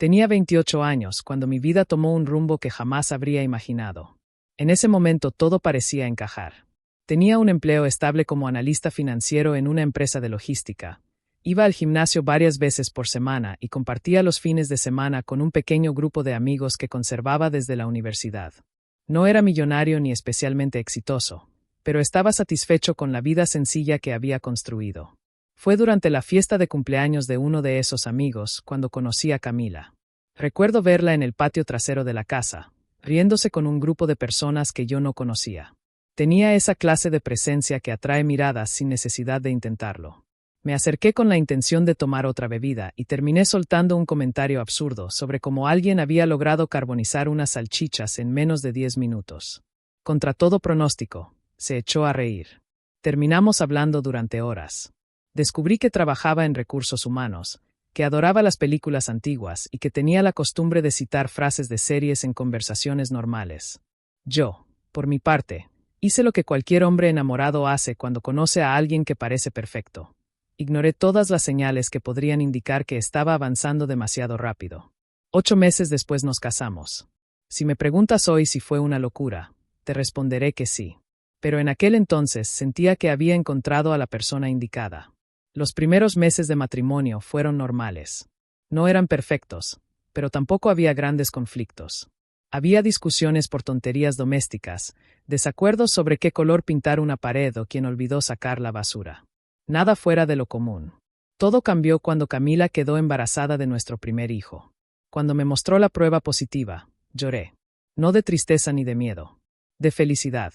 Tenía 28 años cuando mi vida tomó un rumbo que jamás habría imaginado. En ese momento todo parecía encajar. Tenía un empleo estable como analista financiero en una empresa de logística. Iba al gimnasio varias veces por semana y compartía los fines de semana con un pequeño grupo de amigos que conservaba desde la universidad. No era millonario ni especialmente exitoso, pero estaba satisfecho con la vida sencilla que había construido. Fue durante la fiesta de cumpleaños de uno de esos amigos cuando conocí a Camila. Recuerdo verla en el patio trasero de la casa, riéndose con un grupo de personas que yo no conocía. Tenía esa clase de presencia que atrae miradas sin necesidad de intentarlo. Me acerqué con la intención de tomar otra bebida y terminé soltando un comentario absurdo sobre cómo alguien había logrado carbonizar unas salchichas en menos de 10 minutos. Contra todo pronóstico, se echó a reír. Terminamos hablando durante horas. Descubrí que trabajaba en recursos humanos, que adoraba las películas antiguas y que tenía la costumbre de citar frases de series en conversaciones normales. Yo, por mi parte, hice lo que cualquier hombre enamorado hace cuando conoce a alguien que parece perfecto. Ignoré todas las señales que podrían indicar que estaba avanzando demasiado rápido. 8 meses después nos casamos. Si me preguntas hoy si fue una locura, te responderé que sí. Pero en aquel entonces sentía que había encontrado a la persona indicada. Los primeros meses de matrimonio fueron normales. No eran perfectos, pero tampoco había grandes conflictos. Había discusiones por tonterías domésticas, desacuerdos sobre qué color pintar una pared o quién olvidó sacar la basura. Nada fuera de lo común. Todo cambió cuando Camila quedó embarazada de nuestro primer hijo. Cuando me mostró la prueba positiva, lloré. No de tristeza ni de miedo. De felicidad.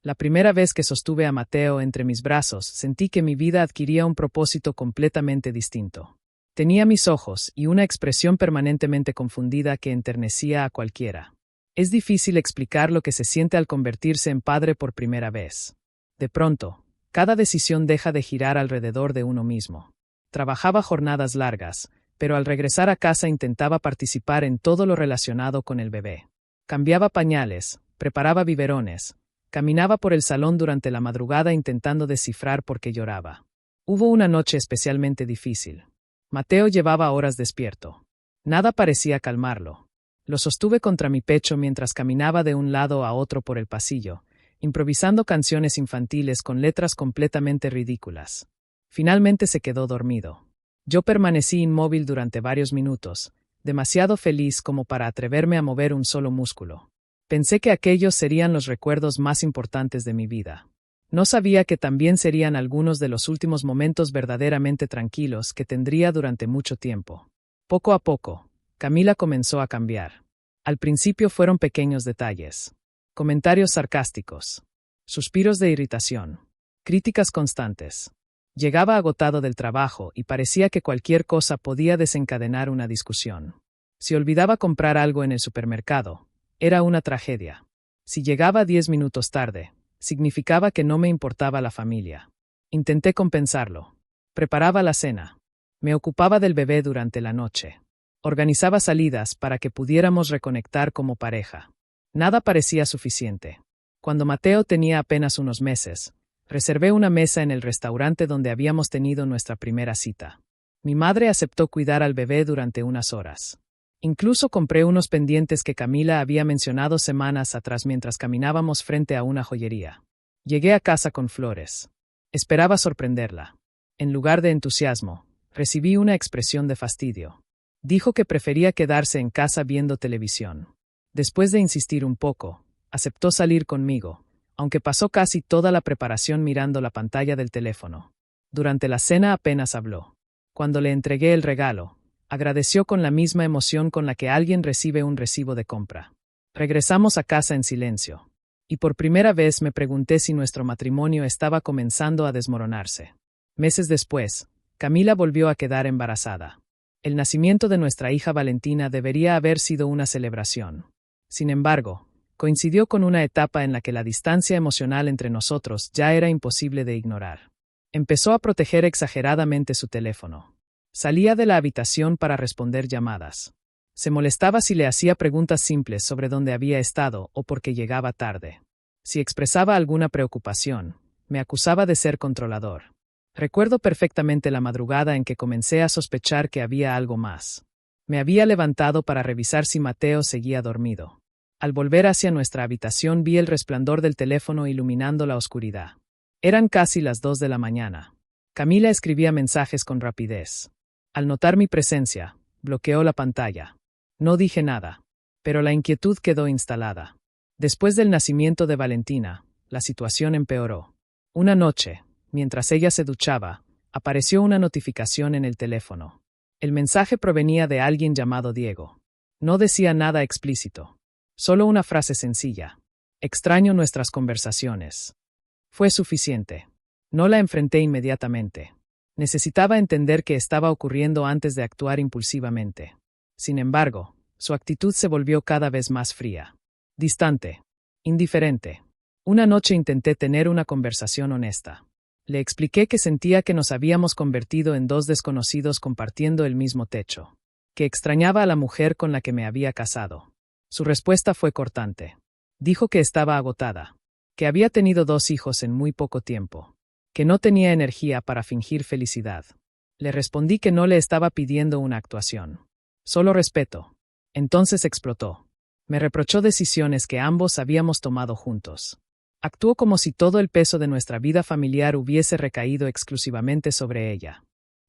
La primera vez que sostuve a Mateo entre mis brazos, sentí que mi vida adquiría un propósito completamente distinto. Tenía mis ojos y una expresión permanentemente confundida que enternecía a cualquiera. Es difícil explicar lo que se siente al convertirse en padre por primera vez. De pronto, cada decisión deja de girar alrededor de uno mismo. Trabajaba jornadas largas, pero al regresar a casa intentaba participar en todo lo relacionado con el bebé. Cambiaba pañales, preparaba biberones, caminaba por el salón durante la madrugada intentando descifrar por qué lloraba. Hubo una noche especialmente difícil. Mateo llevaba horas despierto. Nada parecía calmarlo. Lo sostuve contra mi pecho mientras caminaba de un lado a otro por el pasillo, improvisando canciones infantiles con letras completamente ridículas. Finalmente se quedó dormido. Yo permanecí inmóvil durante varios minutos, demasiado feliz como para atreverme a mover un solo músculo. Pensé que aquellos serían los recuerdos más importantes de mi vida. No sabía que también serían algunos de los últimos momentos verdaderamente tranquilos que tendría durante mucho tiempo. Poco a poco, Camila comenzó a cambiar. Al principio fueron pequeños detalles. Comentarios sarcásticos. Suspiros de irritación. Críticas constantes. Llegaba agotado del trabajo y parecía que cualquier cosa podía desencadenar una discusión. Si olvidaba comprar algo en el supermercado, era una tragedia. Si llegaba 10 minutos tarde, significaba que no me importaba la familia. Intenté compensarlo. Preparaba la cena. Me ocupaba del bebé durante la noche. Organizaba salidas para que pudiéramos reconectar como pareja. Nada parecía suficiente. Cuando Mateo tenía apenas unos meses, reservé una mesa en el restaurante donde habíamos tenido nuestra primera cita. Mi madre aceptó cuidar al bebé durante unas horas. Incluso compré unos pendientes que Camila había mencionado semanas atrás mientras caminábamos frente a una joyería. Llegué a casa con flores. Esperaba sorprenderla. En lugar de entusiasmo, recibí una expresión de fastidio. Dijo que prefería quedarse en casa viendo televisión. Después de insistir un poco, aceptó salir conmigo, aunque pasó casi toda la preparación mirando la pantalla del teléfono. Durante la cena apenas habló. Cuando le entregué el regalo, agradeció con la misma emoción con la que alguien recibe un recibo de compra. Regresamos a casa en silencio. Y por primera vez me pregunté si nuestro matrimonio estaba comenzando a desmoronarse. Meses después, Camila volvió a quedar embarazada. El nacimiento de nuestra hija Valentina debería haber sido una celebración. Sin embargo, coincidió con una etapa en la que la distancia emocional entre nosotros ya era imposible de ignorar. Empezó a proteger exageradamente su teléfono. Salía de la habitación para responder llamadas. Se molestaba si le hacía preguntas simples sobre dónde había estado o por qué llegaba tarde. Si expresaba alguna preocupación, me acusaba de ser controlador. Recuerdo perfectamente la madrugada en que comencé a sospechar que había algo más. Me había levantado para revisar si Mateo seguía dormido. Al volver hacia nuestra habitación vi el resplandor del teléfono iluminando la oscuridad. Eran casi las 2 de la mañana. Camila escribía mensajes con rapidez. Al notar mi presencia, bloqueó la pantalla. No dije nada, pero la inquietud quedó instalada. Después del nacimiento de Valentina, la situación empeoró. Una noche, mientras ella se duchaba, apareció una notificación en el teléfono. El mensaje provenía de alguien llamado Diego. No decía nada explícito. Solo una frase sencilla. Extraño nuestras conversaciones. Fue suficiente. No la enfrenté inmediatamente. Necesitaba entender qué estaba ocurriendo antes de actuar impulsivamente. Sin embargo, su actitud se volvió cada vez más fría. Distante. Indiferente. Una noche intenté tener una conversación honesta. Le expliqué que sentía que nos habíamos convertido en dos desconocidos compartiendo el mismo techo. Que extrañaba a la mujer con la que me había casado. Su respuesta fue cortante. Dijo que estaba agotada. Que había tenido 2 hijos en muy poco tiempo. Que no tenía energía para fingir felicidad. Le respondí que no le estaba pidiendo una actuación. Solo respeto. Entonces explotó. Me reprochó decisiones que ambos habíamos tomado juntos. Actuó como si todo el peso de nuestra vida familiar hubiese recaído exclusivamente sobre ella.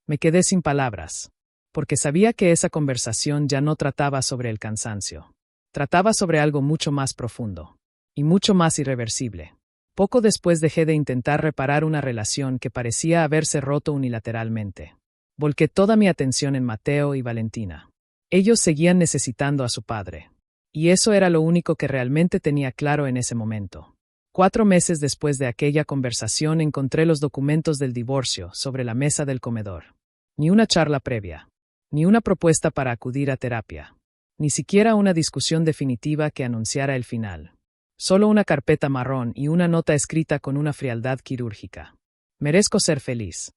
Me quedé sin palabras, porque sabía que esa conversación ya no trataba sobre el cansancio. Trataba sobre algo mucho más profundo, y mucho más irreversible. Poco después dejé de intentar reparar una relación que parecía haberse roto unilateralmente. Volqué toda mi atención en Mateo y Valentina. Ellos seguían necesitando a su padre. Y eso era lo único que realmente tenía claro en ese momento. 4 meses después de aquella conversación encontré los documentos del divorcio sobre la mesa del comedor. Ni una charla previa. Ni una propuesta para acudir a terapia. Ni siquiera una discusión definitiva que anunciara el final. Solo una carpeta marrón y una nota escrita con una frialdad quirúrgica. Merezco ser feliz.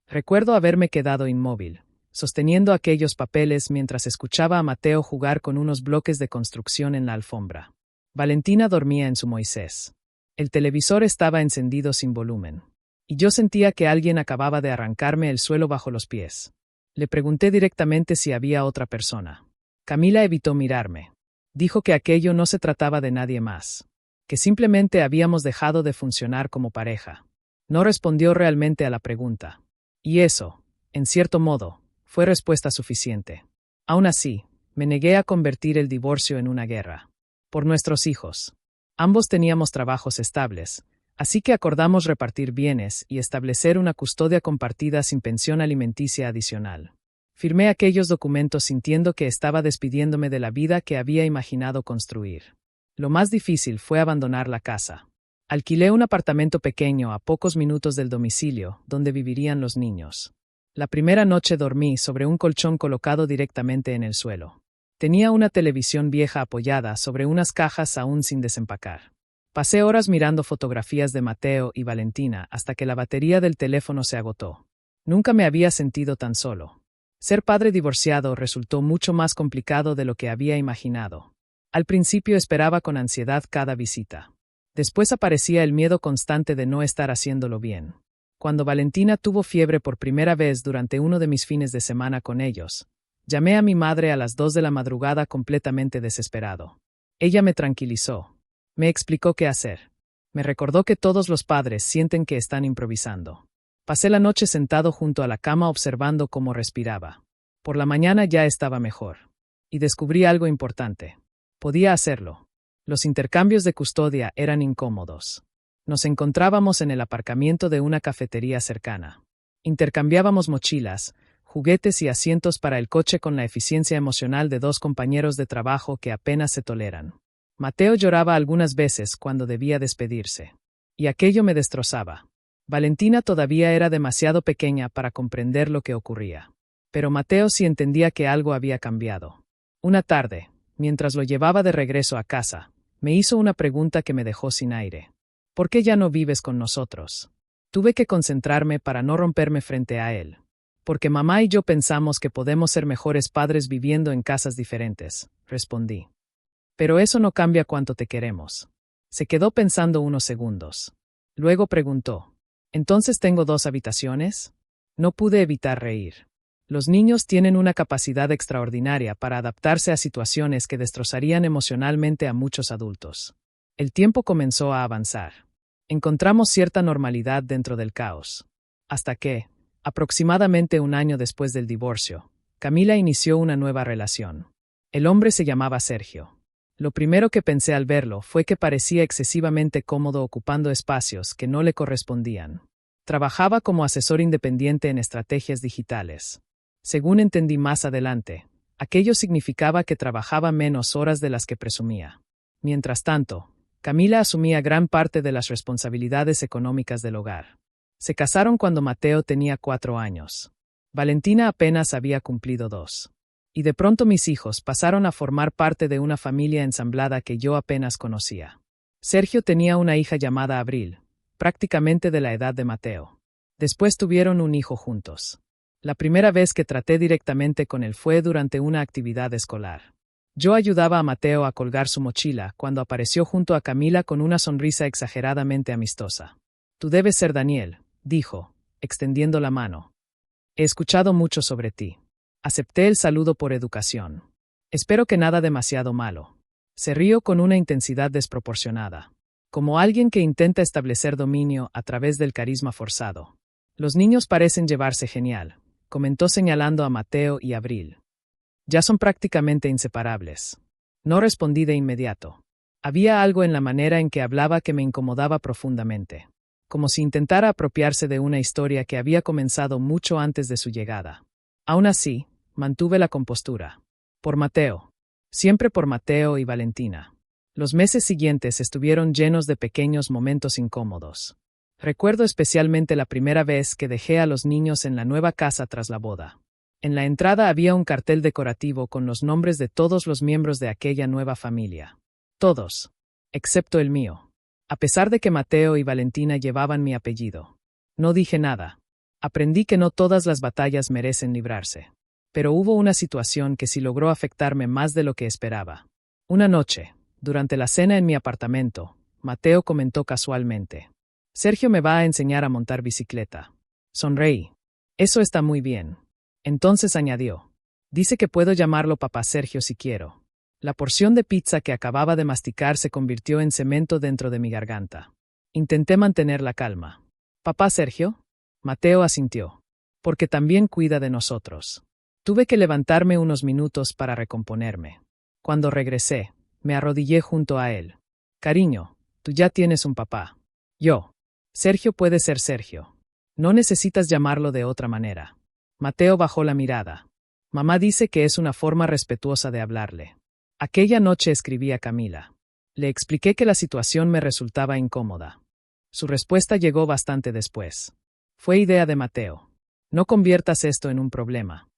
Recuerdo haberme quedado inmóvil, sosteniendo aquellos papeles mientras escuchaba a Mateo jugar con unos bloques de construcción en la alfombra. Valentina dormía en su Moisés. El televisor estaba encendido sin volumen. Y yo sentía que alguien acababa de arrancarme el suelo bajo los pies. Le pregunté directamente si había otra persona. Camila evitó mirarme. Dijo que aquello no se trataba de nadie más. Que simplemente habíamos dejado de funcionar como pareja. No respondió realmente a la pregunta. Y eso, en cierto modo, fue respuesta suficiente. Aún así, me negué a convertir el divorcio en una guerra. Por nuestros hijos. Ambos teníamos trabajos estables, así que acordamos repartir bienes y establecer una custodia compartida sin pensión alimenticia adicional. Firmé aquellos documentos sintiendo que estaba despidiéndome de la vida que había imaginado construir. Lo más difícil fue abandonar la casa. Alquilé un apartamento pequeño a pocos minutos del domicilio, donde vivirían los niños. La primera noche dormí sobre un colchón colocado directamente en el suelo. Tenía una televisión vieja apoyada sobre unas cajas aún sin desempacar. Pasé horas mirando fotografías de Mateo y Valentina hasta que la batería del teléfono se agotó. Nunca me había sentido tan solo. Ser padre divorciado resultó mucho más complicado de lo que había imaginado. Al principio esperaba con ansiedad cada visita. Después aparecía el miedo constante de no estar haciéndolo bien. Cuando Valentina tuvo fiebre por primera vez durante uno de mis fines de semana con ellos, llamé a mi madre a las 2 de la madrugada completamente desesperado. Ella me tranquilizó. Me explicó qué hacer. Me recordó que todos los padres sienten que están improvisando. Pasé la noche sentado junto a la cama observando cómo respiraba. Por la mañana ya estaba mejor. Y descubrí algo importante. Podía hacerlo. Los intercambios de custodia eran incómodos. Nos encontrábamos en el aparcamiento de una cafetería cercana. Intercambiábamos mochilas, juguetes y asientos para el coche con la eficiencia emocional de 2 compañeros de trabajo que apenas se toleran. Mateo lloraba algunas veces cuando debía despedirse. Y aquello me destrozaba. Valentina todavía era demasiado pequeña para comprender lo que ocurría. Pero Mateo sí entendía que algo había cambiado. Una tarde, mientras lo llevaba de regreso a casa, me hizo una pregunta que me dejó sin aire. ¿Por qué ya no vives con nosotros? Tuve que concentrarme para no romperme frente a él. Porque mamá y yo pensamos que podemos ser mejores padres viviendo en casas diferentes, respondí. Pero eso no cambia cuánto te queremos. Se quedó pensando unos segundos. Luego preguntó. ¿Entonces tengo 2 habitaciones? No pude evitar reír. Los niños tienen una capacidad extraordinaria para adaptarse a situaciones que destrozarían emocionalmente a muchos adultos. El tiempo comenzó a avanzar. Encontramos cierta normalidad dentro del caos. Hasta que, aproximadamente un año después del divorcio, Camila inició una nueva relación. El hombre se llamaba Sergio. Lo primero que pensé al verlo fue que parecía excesivamente cómodo ocupando espacios que no le correspondían. Trabajaba como asesor independiente en estrategias digitales. Según entendí más adelante, aquello significaba que trabajaba menos horas de las que presumía. Mientras tanto, Camila asumía gran parte de las responsabilidades económicas del hogar. Se casaron cuando Mateo tenía 4 años. Valentina apenas había cumplido 2. Y de pronto mis hijos pasaron a formar parte de una familia ensamblada que yo apenas conocía. Sergio tenía una hija llamada Abril, prácticamente de la edad de Mateo. Después tuvieron un hijo juntos. La primera vez que traté directamente con él fue durante una actividad escolar. Yo ayudaba a Mateo a colgar su mochila cuando apareció junto a Camila con una sonrisa exageradamente amistosa. «Tú debes ser Daniel», dijo, extendiendo la mano. «He escuchado mucho sobre ti». Acepté el saludo por educación. «Espero que nada demasiado malo». Se rió con una intensidad desproporcionada, como alguien que intenta establecer dominio a través del carisma forzado. «Los niños parecen llevarse genial», comentó señalando a Mateo y Abril. «Ya son prácticamente inseparables». No respondí de inmediato. Había algo en la manera en que hablaba que me incomodaba profundamente, como si intentara apropiarse de una historia que había comenzado mucho antes de su llegada. Aún así, mantuve la compostura. Por Mateo. Siempre por Mateo y Valentina. Los meses siguientes estuvieron llenos de pequeños momentos incómodos. Recuerdo especialmente la primera vez que dejé a los niños en la nueva casa tras la boda. En la entrada había un cartel decorativo con los nombres de todos los miembros de aquella nueva familia. Todos, excepto el mío. A pesar de que Mateo y Valentina llevaban mi apellido. No dije nada. Aprendí que no todas las batallas merecen librarse. Pero hubo una situación que sí logró afectarme más de lo que esperaba. Una noche, durante la cena en mi apartamento, Mateo comentó casualmente: «Sergio me va a enseñar a montar bicicleta». Sonreí. «Eso está muy bien». Entonces añadió: «Dice que puedo llamarlo Papá Sergio si quiero». La porción de pizza que acababa de masticar se convirtió en cemento dentro de mi garganta. Intenté mantener la calma. «¿Papá Sergio?» Mateo asintió. «Porque también cuida de nosotros». Tuve que levantarme unos minutos para recomponerme. Cuando regresé, me arrodillé junto a él. «Cariño, tú ya tienes un papá». «Yo». «Sergio puede ser Sergio. No necesitas llamarlo de otra manera». Mateo bajó la mirada. «Mamá dice que es una forma respetuosa de hablarle». Aquella noche escribí a Camila. Le expliqué que la situación me resultaba incómoda. Su respuesta llegó bastante después. «Fue idea de Mateo. No conviertas esto en un problema».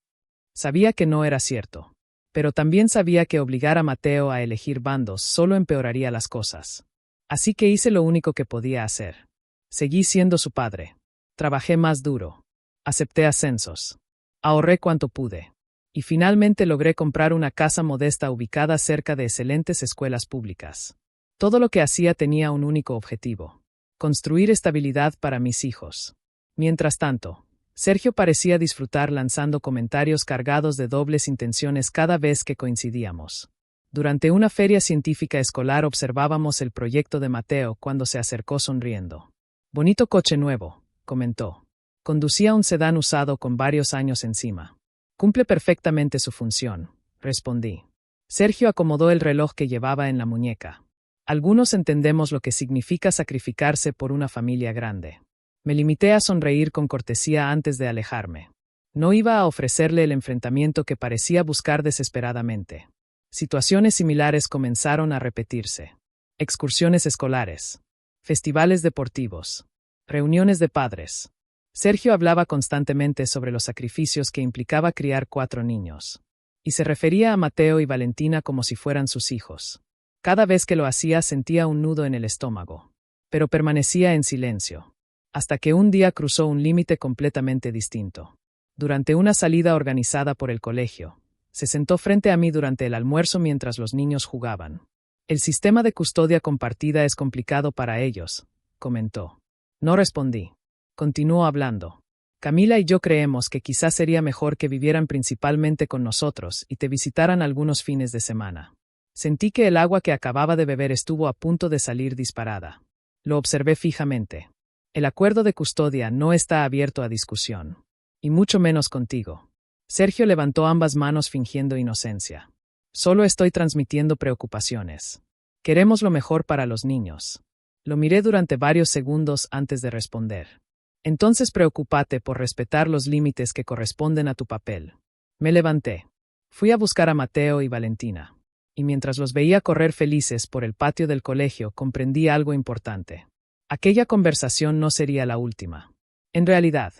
Sabía que no era cierto. Pero también sabía que obligar a Mateo a elegir bandos solo empeoraría las cosas. Así que hice lo único que podía hacer. Seguí siendo su padre. Trabajé más duro. Acepté ascensos. Ahorré cuanto pude. Y finalmente logré comprar una casa modesta ubicada cerca de excelentes escuelas públicas. Todo lo que hacía tenía un único objetivo: construir estabilidad para mis hijos. Mientras tanto, Sergio parecía disfrutar lanzando comentarios cargados de dobles intenciones cada vez que coincidíamos. Durante una feria científica escolar observábamos el proyecto de Mateo cuando se acercó sonriendo. «Bonito coche nuevo», comentó. Conducía un sedán usado con varios años encima. «Cumple perfectamente su función», respondí. Sergio acomodó el reloj que llevaba en la muñeca. «Algunos entendemos lo que significa sacrificarse por una familia grande». Me limité a sonreír con cortesía antes de alejarme. No iba a ofrecerle el enfrentamiento que parecía buscar desesperadamente. Situaciones similares comenzaron a repetirse. Excursiones escolares. Festivales deportivos. Reuniones de padres. Sergio hablaba constantemente sobre los sacrificios que implicaba criar 4 niños. Y se refería a Mateo y Valentina como si fueran sus hijos. Cada vez que lo hacía sentía un nudo en el estómago. Pero permanecía en silencio. Hasta que un día cruzó un límite completamente distinto. Durante una salida organizada por el colegio, se sentó frente a mí durante el almuerzo mientras los niños jugaban. «El sistema de custodia compartida es complicado para ellos», comentó. No respondí. Continuó hablando. Camila y yo creemos que quizás sería mejor que vivieran principalmente con nosotros y te visitaran algunos fines de semana. Sentí que el agua que acababa de beber estuvo a punto de salir disparada. Lo observé fijamente. El acuerdo de custodia no está abierto a discusión. Y mucho menos contigo. Sergio levantó ambas manos fingiendo inocencia. Solo estoy transmitiendo preocupaciones. Queremos lo mejor para los niños. Lo miré durante varios segundos antes de responder. Entonces preocúpate por respetar los límites que corresponden a tu papel. Me levanté. Fui a buscar a Mateo y Valentina. Y mientras los veía correr felices por el patio del colegio, comprendí algo importante. Aquella conversación no sería la última. En realidad,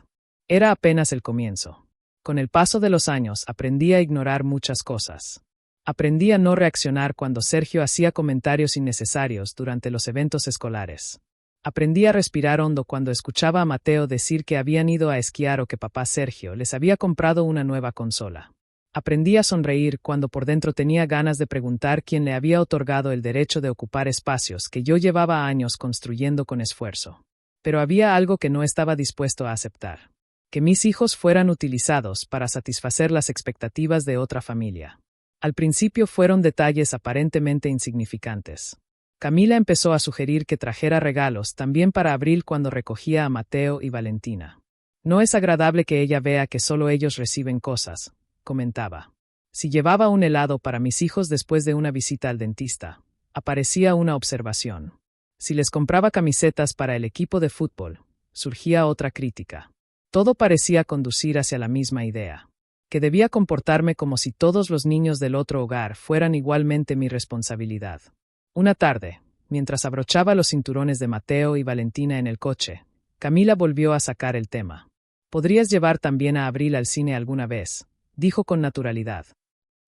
era apenas el comienzo. Con el paso de los años aprendí a ignorar muchas cosas. Aprendí a no reaccionar cuando Sergio hacía comentarios innecesarios durante los eventos escolares. Aprendí a respirar hondo cuando escuchaba a Mateo decir que habían ido a esquiar o que papá Sergio les había comprado una nueva consola. Aprendí a sonreír cuando por dentro tenía ganas de preguntar quién le había otorgado el derecho de ocupar espacios que yo llevaba años construyendo con esfuerzo. Pero había algo que no estaba dispuesto a aceptar: que mis hijos fueran utilizados para satisfacer las expectativas de otra familia. Al principio fueron detalles aparentemente insignificantes. Camila empezó a sugerir que trajera regalos también para Abril cuando recogía a Mateo y Valentina. No es agradable que ella vea que solo ellos reciben cosas, comentaba. Si llevaba un helado para mis hijos después de una visita al dentista, aparecía una observación. Si les compraba camisetas para el equipo de fútbol, surgía otra crítica. Todo parecía conducir hacia la misma idea: que debía comportarme como si todos los niños del otro hogar fueran igualmente mi responsabilidad. Una tarde, mientras abrochaba los cinturones de Mateo y Valentina en el coche, Camila volvió a sacar el tema. «Podrías llevar también a Abril al cine alguna vez», dijo con naturalidad.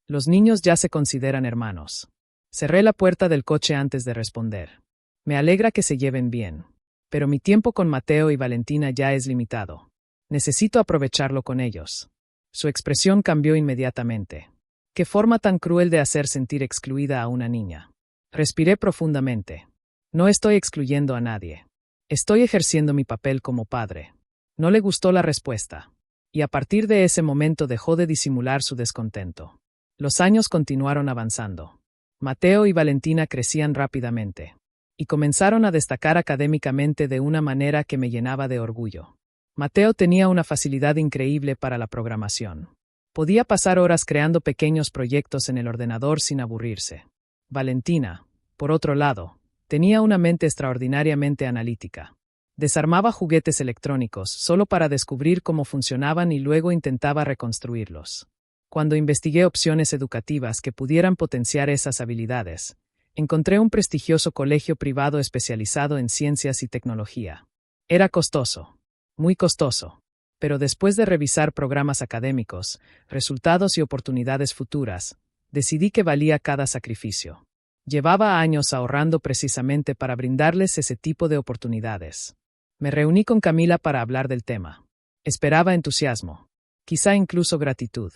«Los niños ya se consideran hermanos». Cerré la puerta del coche antes de responder. Me alegra que se lleven bien, pero mi tiempo con Mateo y Valentina ya es limitado. Necesito aprovecharlo con ellos. Su expresión cambió inmediatamente. Qué forma tan cruel de hacer sentir excluida a una niña. Respiré profundamente. No estoy excluyendo a nadie. Estoy ejerciendo mi papel como padre. No le gustó la respuesta. Y a partir de ese momento dejó de disimular su descontento. Los años continuaron avanzando. Mateo y Valentina crecían rápidamente. Y comenzaron a destacar académicamente de una manera que me llenaba de orgullo. Mateo tenía una facilidad increíble para la programación. Podía pasar horas creando pequeños proyectos en el ordenador sin aburrirse. Valentina, por otro lado, tenía una mente extraordinariamente analítica. Desarmaba juguetes electrónicos solo para descubrir cómo funcionaban y luego intentaba reconstruirlos. Cuando investigué opciones educativas que pudieran potenciar esas habilidades, encontré un prestigioso colegio privado especializado en ciencias y tecnología. Era costoso, muy costoso, pero después de revisar programas académicos, resultados y oportunidades futuras, decidí que valía cada sacrificio. Llevaba años ahorrando precisamente para brindarles ese tipo de oportunidades. Me reuní con Camila para hablar del tema. Esperaba entusiasmo, quizá incluso gratitud.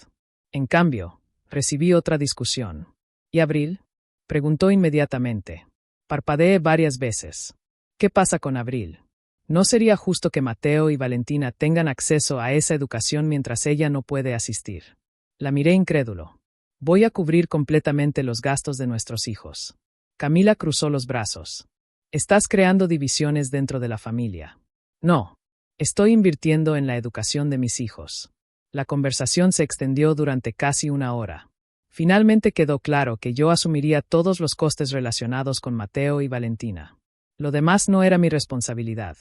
En cambio, recibí otra discusión. ¿Y Abril?, preguntó inmediatamente. Parpadeé varias veces. ¿Qué pasa con Abril? ¿No sería justo que Mateo y Valentina tengan acceso a esa educación mientras ella no puede asistir? La miré incrédulo. Voy a cubrir completamente los gastos de nuestros hijos. Camila cruzó los brazos. Estás creando divisiones dentro de la familia. No. Estoy invirtiendo en la educación de mis hijos. La conversación se extendió durante casi una hora. Finalmente quedó claro que yo asumiría todos los costes relacionados con Mateo y Valentina. Lo demás no era mi responsabilidad.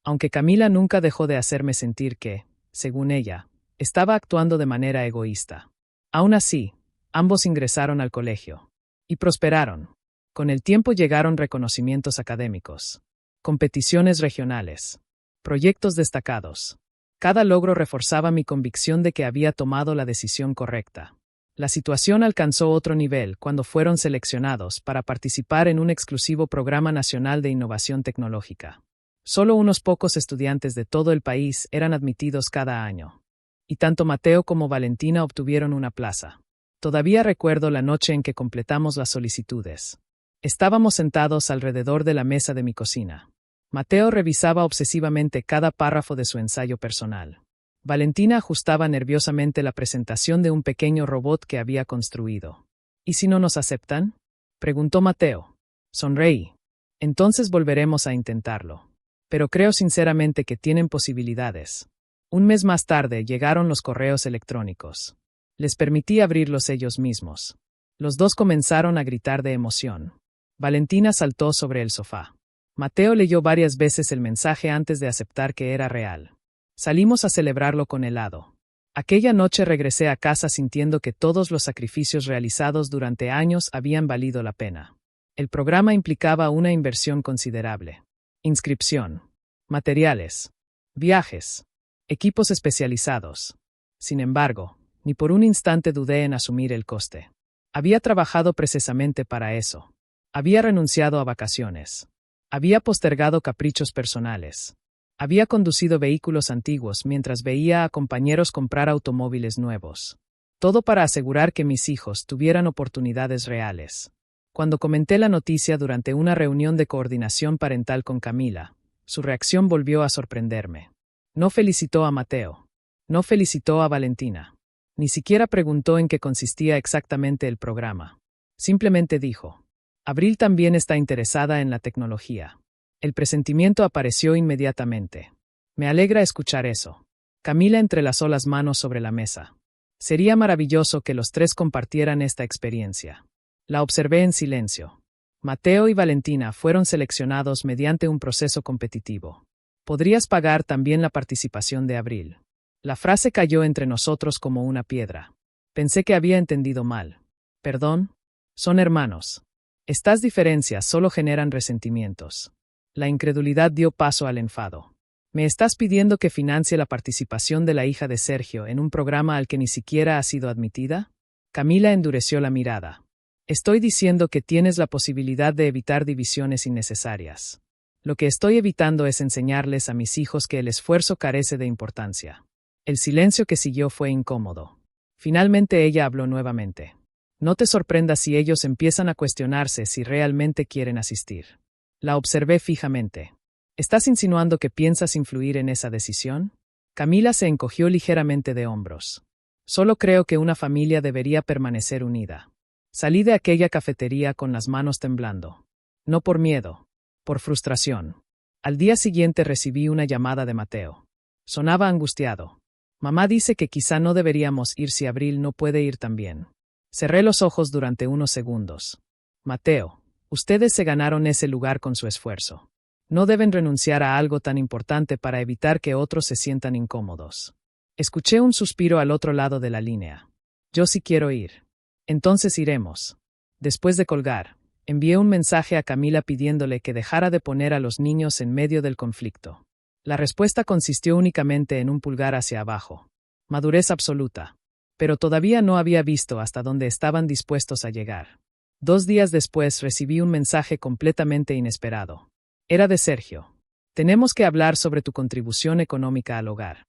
Aunque Camila nunca dejó de hacerme sentir que, según ella, estaba actuando de manera egoísta. Aún así, ambos ingresaron al colegio. Y prosperaron. Con el tiempo llegaron reconocimientos académicos, competiciones regionales, proyectos destacados. Cada logro reforzaba mi convicción de que había tomado la decisión correcta. La situación alcanzó otro nivel cuando fueron seleccionados para participar en un exclusivo programa nacional de innovación tecnológica. Solo unos pocos estudiantes de todo el país eran admitidos cada año. Y tanto Mateo como Valentina obtuvieron una plaza. Todavía recuerdo la noche en que completamos las solicitudes. Estábamos sentados alrededor de la mesa de mi cocina. Mateo revisaba obsesivamente cada párrafo de su ensayo personal. Valentina ajustaba nerviosamente la presentación de un pequeño robot que había construido. ¿Y si no nos aceptan?, preguntó Mateo. Sonreí. Entonces volveremos a intentarlo. Pero creo sinceramente que tienen posibilidades. Un mes más tarde llegaron los correos electrónicos. Les permití abrirlos ellos mismos. Los dos comenzaron a gritar de emoción. Valentina saltó sobre el sofá. Mateo leyó varias veces el mensaje antes de aceptar que era real. Salimos a celebrarlo con helado. Aquella noche regresé a casa sintiendo que todos los sacrificios realizados durante años habían valido la pena. El programa implicaba una inversión considerable. Inscripción, materiales, viajes, equipos especializados. Sin embargo, ni por un instante dudé en asumir el coste. Había trabajado precisamente para eso. Había renunciado a vacaciones. Había postergado caprichos personales. Había conducido vehículos antiguos mientras veía a compañeros comprar automóviles nuevos. Todo para asegurar que mis hijos tuvieran oportunidades reales. Cuando comenté la noticia durante una reunión de coordinación parental con Camila, su reacción volvió a sorprenderme. No felicitó a Mateo. No felicitó a Valentina. Ni siquiera preguntó en qué consistía exactamente el programa. Simplemente dijo: Abril también está interesada en la tecnología. El presentimiento apareció inmediatamente. Me alegra escuchar eso. Camila entrelazó las manos sobre la mesa. Sería maravilloso que los tres compartieran esta experiencia. La observé en silencio. Mateo y Valentina fueron seleccionados mediante un proceso competitivo. Podrías pagar también la participación de Abril. La frase cayó entre nosotros como una piedra. Pensé que había entendido mal. Perdón. Son hermanos. Estas diferencias solo generan resentimientos. La incredulidad dio paso al enfado. ¿Me estás pidiendo que financie la participación de la hija de Sergio en un programa al que ni siquiera ha sido admitida? Camila endureció la mirada. Estoy diciendo que tienes la posibilidad de evitar divisiones innecesarias. Lo que estoy evitando es enseñarles a mis hijos que el esfuerzo carece de importancia. El silencio que siguió fue incómodo. Finalmente ella habló nuevamente. No te sorprendas si ellos empiezan a cuestionarse si realmente quieren asistir. La observé fijamente. ¿Estás insinuando que piensas influir en esa decisión? Camila se encogió ligeramente de hombros. Solo creo que una familia debería permanecer unida. Salí de aquella cafetería con las manos temblando. No por miedo, por frustración. Al día siguiente recibí una llamada de Mateo. Sonaba angustiado. Mamá dice que quizá no deberíamos ir si Abril no puede ir también. Cerré los ojos durante unos segundos. Mateo. Ustedes se ganaron ese lugar con su esfuerzo. No deben renunciar a algo tan importante para evitar que otros se sientan incómodos. Escuché un suspiro al otro lado de la línea. Yo sí quiero ir. Entonces iremos. Después de colgar, envié un mensaje a Camila pidiéndole que dejara de poner a los niños en medio del conflicto. La respuesta consistió únicamente en un pulgar hacia abajo. Madurez absoluta. Pero todavía no había visto hasta dónde estaban dispuestos a llegar. 2 días después recibí un mensaje completamente inesperado. Era de Sergio. Tenemos que hablar sobre tu contribución económica al hogar.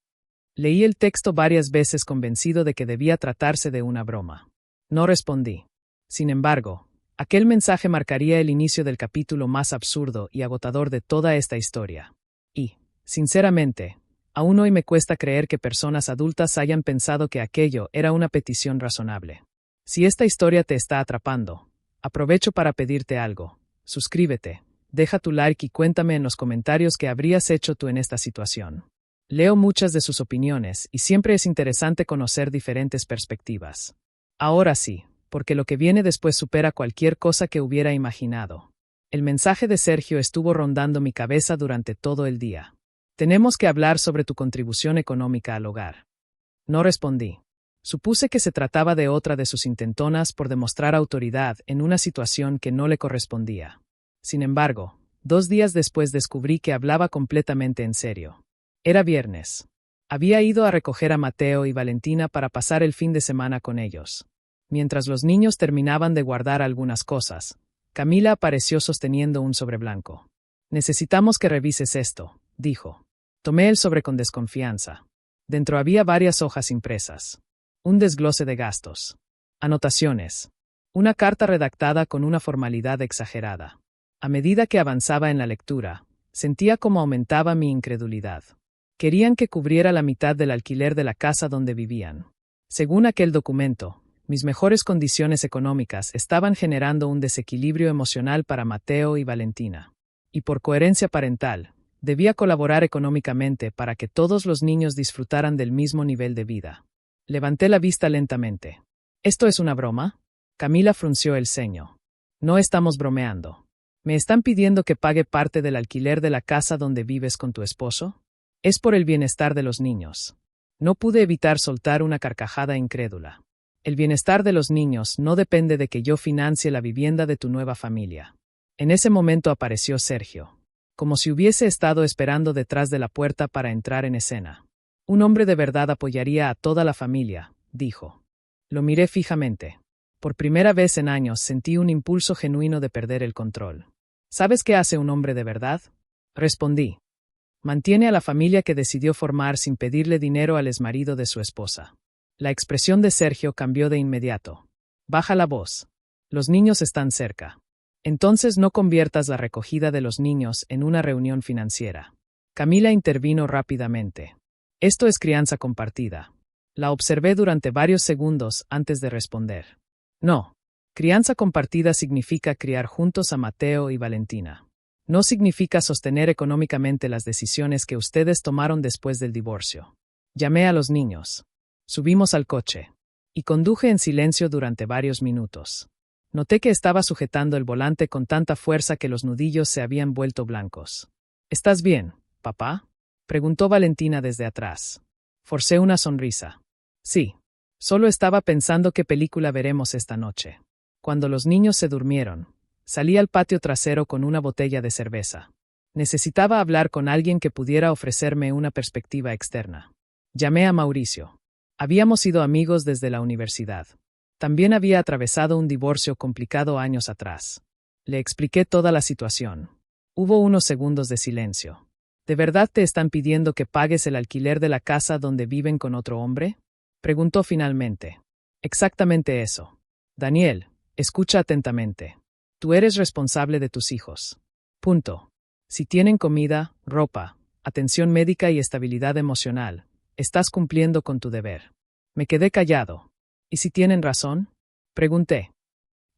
Leí el texto varias veces convencido de que debía tratarse de una broma. No respondí. Sin embargo, aquel mensaje marcaría el inicio del capítulo más absurdo y agotador de toda esta historia. Y, sinceramente, aún hoy me cuesta creer que personas adultas hayan pensado que aquello era una petición razonable. Si esta historia te está atrapando, aprovecho para pedirte algo. Suscríbete, deja tu like y cuéntame en los comentarios qué habrías hecho tú en esta situación. Leo muchas de sus opiniones y siempre es interesante conocer diferentes perspectivas. Ahora sí, porque lo que viene después supera cualquier cosa que hubiera imaginado. El mensaje de Sergio estuvo rondando mi cabeza durante todo el día. Tenemos que hablar sobre tu contribución económica al hogar. No respondí. Supuse que se trataba de otra de sus intentonas por demostrar autoridad en una situación que no le correspondía. Sin embargo, 2 días después descubrí que hablaba completamente en serio. Era viernes. Había ido a recoger a Mateo y Valentina para pasar el fin de semana con ellos. Mientras los niños terminaban de guardar algunas cosas, Camila apareció sosteniendo un sobre blanco. Necesitamos que revises esto, dijo. Tomé el sobre con desconfianza. Dentro había varias hojas impresas. Un desglose de gastos. Anotaciones. Una carta redactada con una formalidad exagerada. A medida que avanzaba en la lectura, sentía cómo aumentaba mi incredulidad. Querían que cubriera la mitad del alquiler de la casa donde vivían. Según aquel documento, mis mejores condiciones económicas estaban generando un desequilibrio emocional para Mateo y Valentina. Y por coherencia parental, debía colaborar económicamente para que todos los niños disfrutaran del mismo nivel de vida. Levanté la vista lentamente. ¿Esto es una broma? Camila frunció el ceño. No estamos bromeando. ¿Me están pidiendo que pague parte del alquiler de la casa donde vives con tu esposo? Es por el bienestar de los niños. No pude evitar soltar una carcajada incrédula. El bienestar de los niños no depende de que yo financie la vivienda de tu nueva familia. En ese momento apareció Sergio, como si hubiese estado esperando detrás de la puerta para entrar en escena. Un hombre de verdad apoyaría a toda la familia, dijo. Lo miré fijamente. Por primera vez en años sentí un impulso genuino de perder el control. ¿Sabes qué hace un hombre de verdad? Respondí. Mantiene a la familia que decidió formar sin pedirle dinero al exmarido de su esposa. La expresión de Sergio cambió de inmediato. Baja la voz. Los niños están cerca. Entonces no conviertas la recogida de los niños en una reunión financiera. Camila intervino rápidamente. Esto es crianza compartida. La observé durante varios segundos antes de responder. No. Crianza compartida significa criar juntos a Mateo y Valentina. No significa sostener económicamente las decisiones que ustedes tomaron después del divorcio. Llamé a los niños. Subimos al coche. Y conduje en silencio durante varios minutos. Noté que estaba sujetando el volante con tanta fuerza que los nudillos se habían vuelto blancos. ¿Estás bien, papá? Preguntó Valentina desde atrás. Forcé una sonrisa. Sí. Solo estaba pensando qué película veremos esta noche. Cuando los niños se durmieron, salí al patio trasero con una botella de cerveza. Necesitaba hablar con alguien que pudiera ofrecerme una perspectiva externa. Llamé a Mauricio. Habíamos sido amigos desde la universidad. También había atravesado un divorcio complicado años atrás. Le expliqué toda la situación. Hubo unos segundos de silencio. ¿De verdad te están pidiendo que pagues el alquiler de la casa donde viven con otro hombre? Preguntó finalmente. Exactamente eso. Daniel, escucha atentamente. Tú eres responsable de tus hijos. Punto. Si tienen comida, ropa, atención médica y estabilidad emocional, estás cumpliendo con tu deber. Me quedé callado. ¿Y si tienen razón? Pregunté.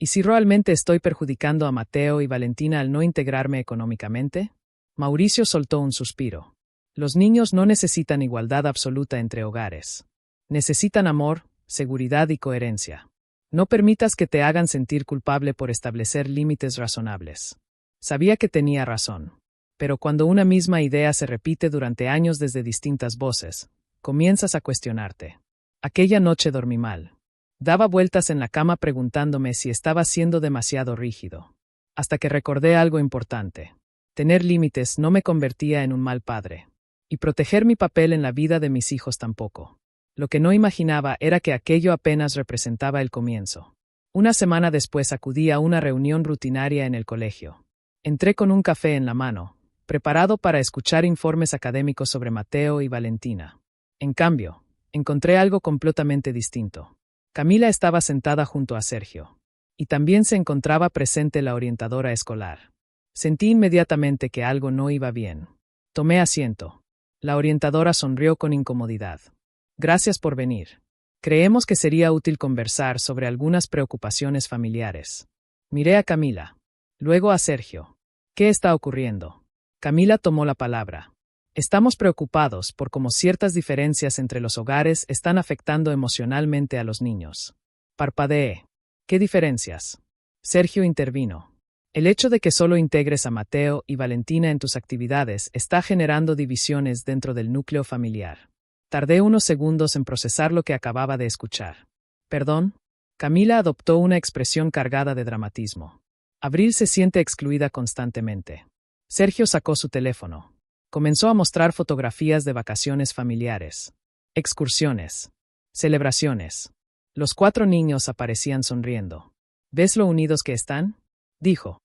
¿Y si realmente estoy perjudicando a Mateo y Valentina al no integrarme económicamente? Mauricio soltó un suspiro. Los niños no necesitan igualdad absoluta entre hogares. Necesitan amor, seguridad y coherencia. No permitas que te hagan sentir culpable por establecer límites razonables. Sabía que tenía razón. Pero cuando una misma idea se repite durante años desde distintas voces, comienzas a cuestionarte. Aquella noche dormí mal. Daba vueltas en la cama preguntándome si estaba siendo demasiado rígido. Hasta que recordé algo importante. Tener límites no me convertía en un mal padre. Y proteger mi papel en la vida de mis hijos tampoco. Lo que no imaginaba era que aquello apenas representaba el comienzo. Una semana después acudí a una reunión rutinaria en el colegio. Entré con un café en la mano, preparado para escuchar informes académicos sobre Mateo y Valentina. En cambio, encontré algo completamente distinto. Camila estaba sentada junto a Sergio. Y también se encontraba presente la orientadora escolar. Sentí inmediatamente que algo no iba bien. Tomé asiento. La orientadora sonrió con incomodidad. Gracias por venir. Creemos que sería útil conversar sobre algunas preocupaciones familiares. Miré a Camila. Luego a Sergio. ¿Qué está ocurriendo? Camila tomó la palabra. Estamos preocupados por cómo ciertas diferencias entre los hogares están afectando emocionalmente a los niños. Parpadeé. ¿Qué diferencias? Sergio intervino. El hecho de que solo integres a Mateo y Valentina en tus actividades está generando divisiones dentro del núcleo familiar. Tardé unos segundos en procesar lo que acababa de escuchar. ¿Perdón? Camila adoptó una expresión cargada de dramatismo. Abril se siente excluida constantemente. Sergio sacó su teléfono. Comenzó a mostrar fotografías de vacaciones familiares, excursiones, celebraciones. Los 4 niños aparecían sonriendo. ¿Ves lo unidos que están? Dijo.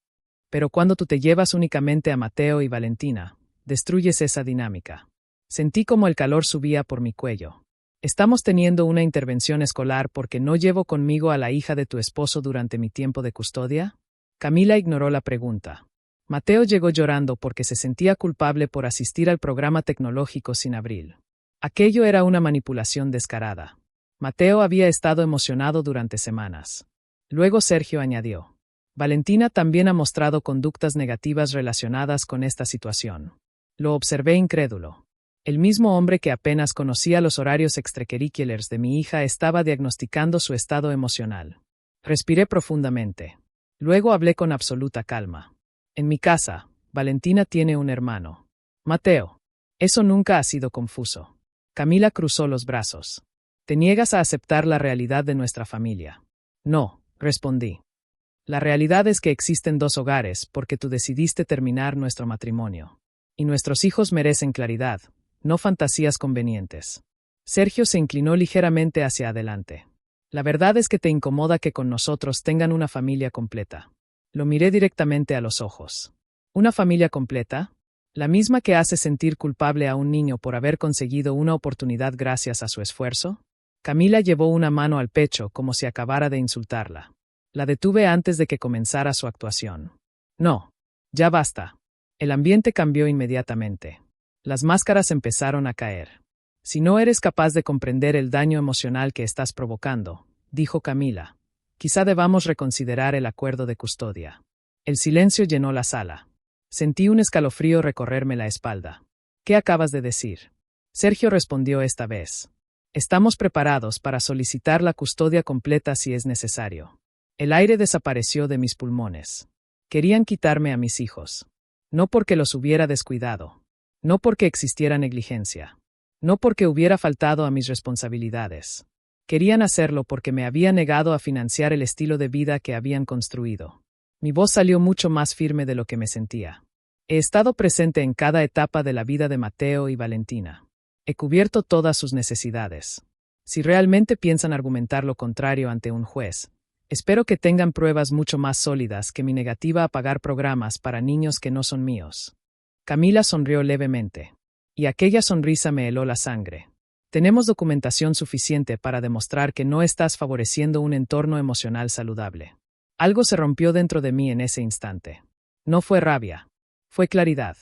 Pero cuando tú te llevas únicamente a Mateo y Valentina, destruyes esa dinámica. Sentí como el calor subía por mi cuello. Estamos teniendo una intervención escolar porque no llevo conmigo a la hija de tu esposo durante mi tiempo de custodia. Camila ignoró la pregunta. Mateo llegó llorando porque se sentía culpable por asistir al programa tecnológico sin abril. Aquello era una manipulación descarada. Mateo había estado emocionado durante semanas. Luego Sergio añadió: Valentina también ha mostrado conductas negativas relacionadas con esta situación. Lo observé incrédulo. El mismo hombre que apenas conocía los horarios extracurriculares de mi hija estaba diagnosticando su estado emocional. Respiré profundamente. Luego hablé con absoluta calma. En mi casa, Valentina tiene un hermano. Mateo. Eso nunca ha sido confuso. Camila cruzó los brazos. ¿Te niegas a aceptar la realidad de nuestra familia? No, respondí. La realidad es que existen dos hogares porque tú decidiste terminar nuestro matrimonio. Y nuestros hijos merecen claridad, no fantasías convenientes. Sergio se inclinó ligeramente hacia adelante. La verdad es que te incomoda que con nosotros tengan una familia completa. Lo miré directamente a los ojos. ¿Una familia completa? ¿La misma que hace sentir culpable a un niño por haber conseguido una oportunidad gracias a su esfuerzo? Camila llevó una mano al pecho como si acabara de insultarla. La detuve antes de que comenzara su actuación. No. Ya basta. El ambiente cambió inmediatamente. Las máscaras empezaron a caer. Si no eres capaz de comprender el daño emocional que estás provocando, dijo Camila, quizá debamos reconsiderar el acuerdo de custodia. El silencio llenó la sala. Sentí un escalofrío recorrerme la espalda. ¿Qué acabas de decir? Sergio respondió esta vez. Estamos preparados para solicitar la custodia completa si es necesario. El aire desapareció de mis pulmones. Querían quitarme a mis hijos. No porque los hubiera descuidado. No porque existiera negligencia. No porque hubiera faltado a mis responsabilidades. Querían hacerlo porque me había negado a financiar el estilo de vida que habían construido. Mi voz salió mucho más firme de lo que me sentía. He estado presente en cada etapa de la vida de Mateo y Valentina. He cubierto todas sus necesidades. Si realmente piensan argumentar lo contrario ante un juez, espero que tengan pruebas mucho más sólidas que mi negativa a pagar programas para niños que no son míos. Camila sonrió levemente. Y aquella sonrisa me heló la sangre. Tenemos documentación suficiente para demostrar que no estás favoreciendo un entorno emocional saludable. Algo se rompió dentro de mí en ese instante. No fue rabia. Fue claridad.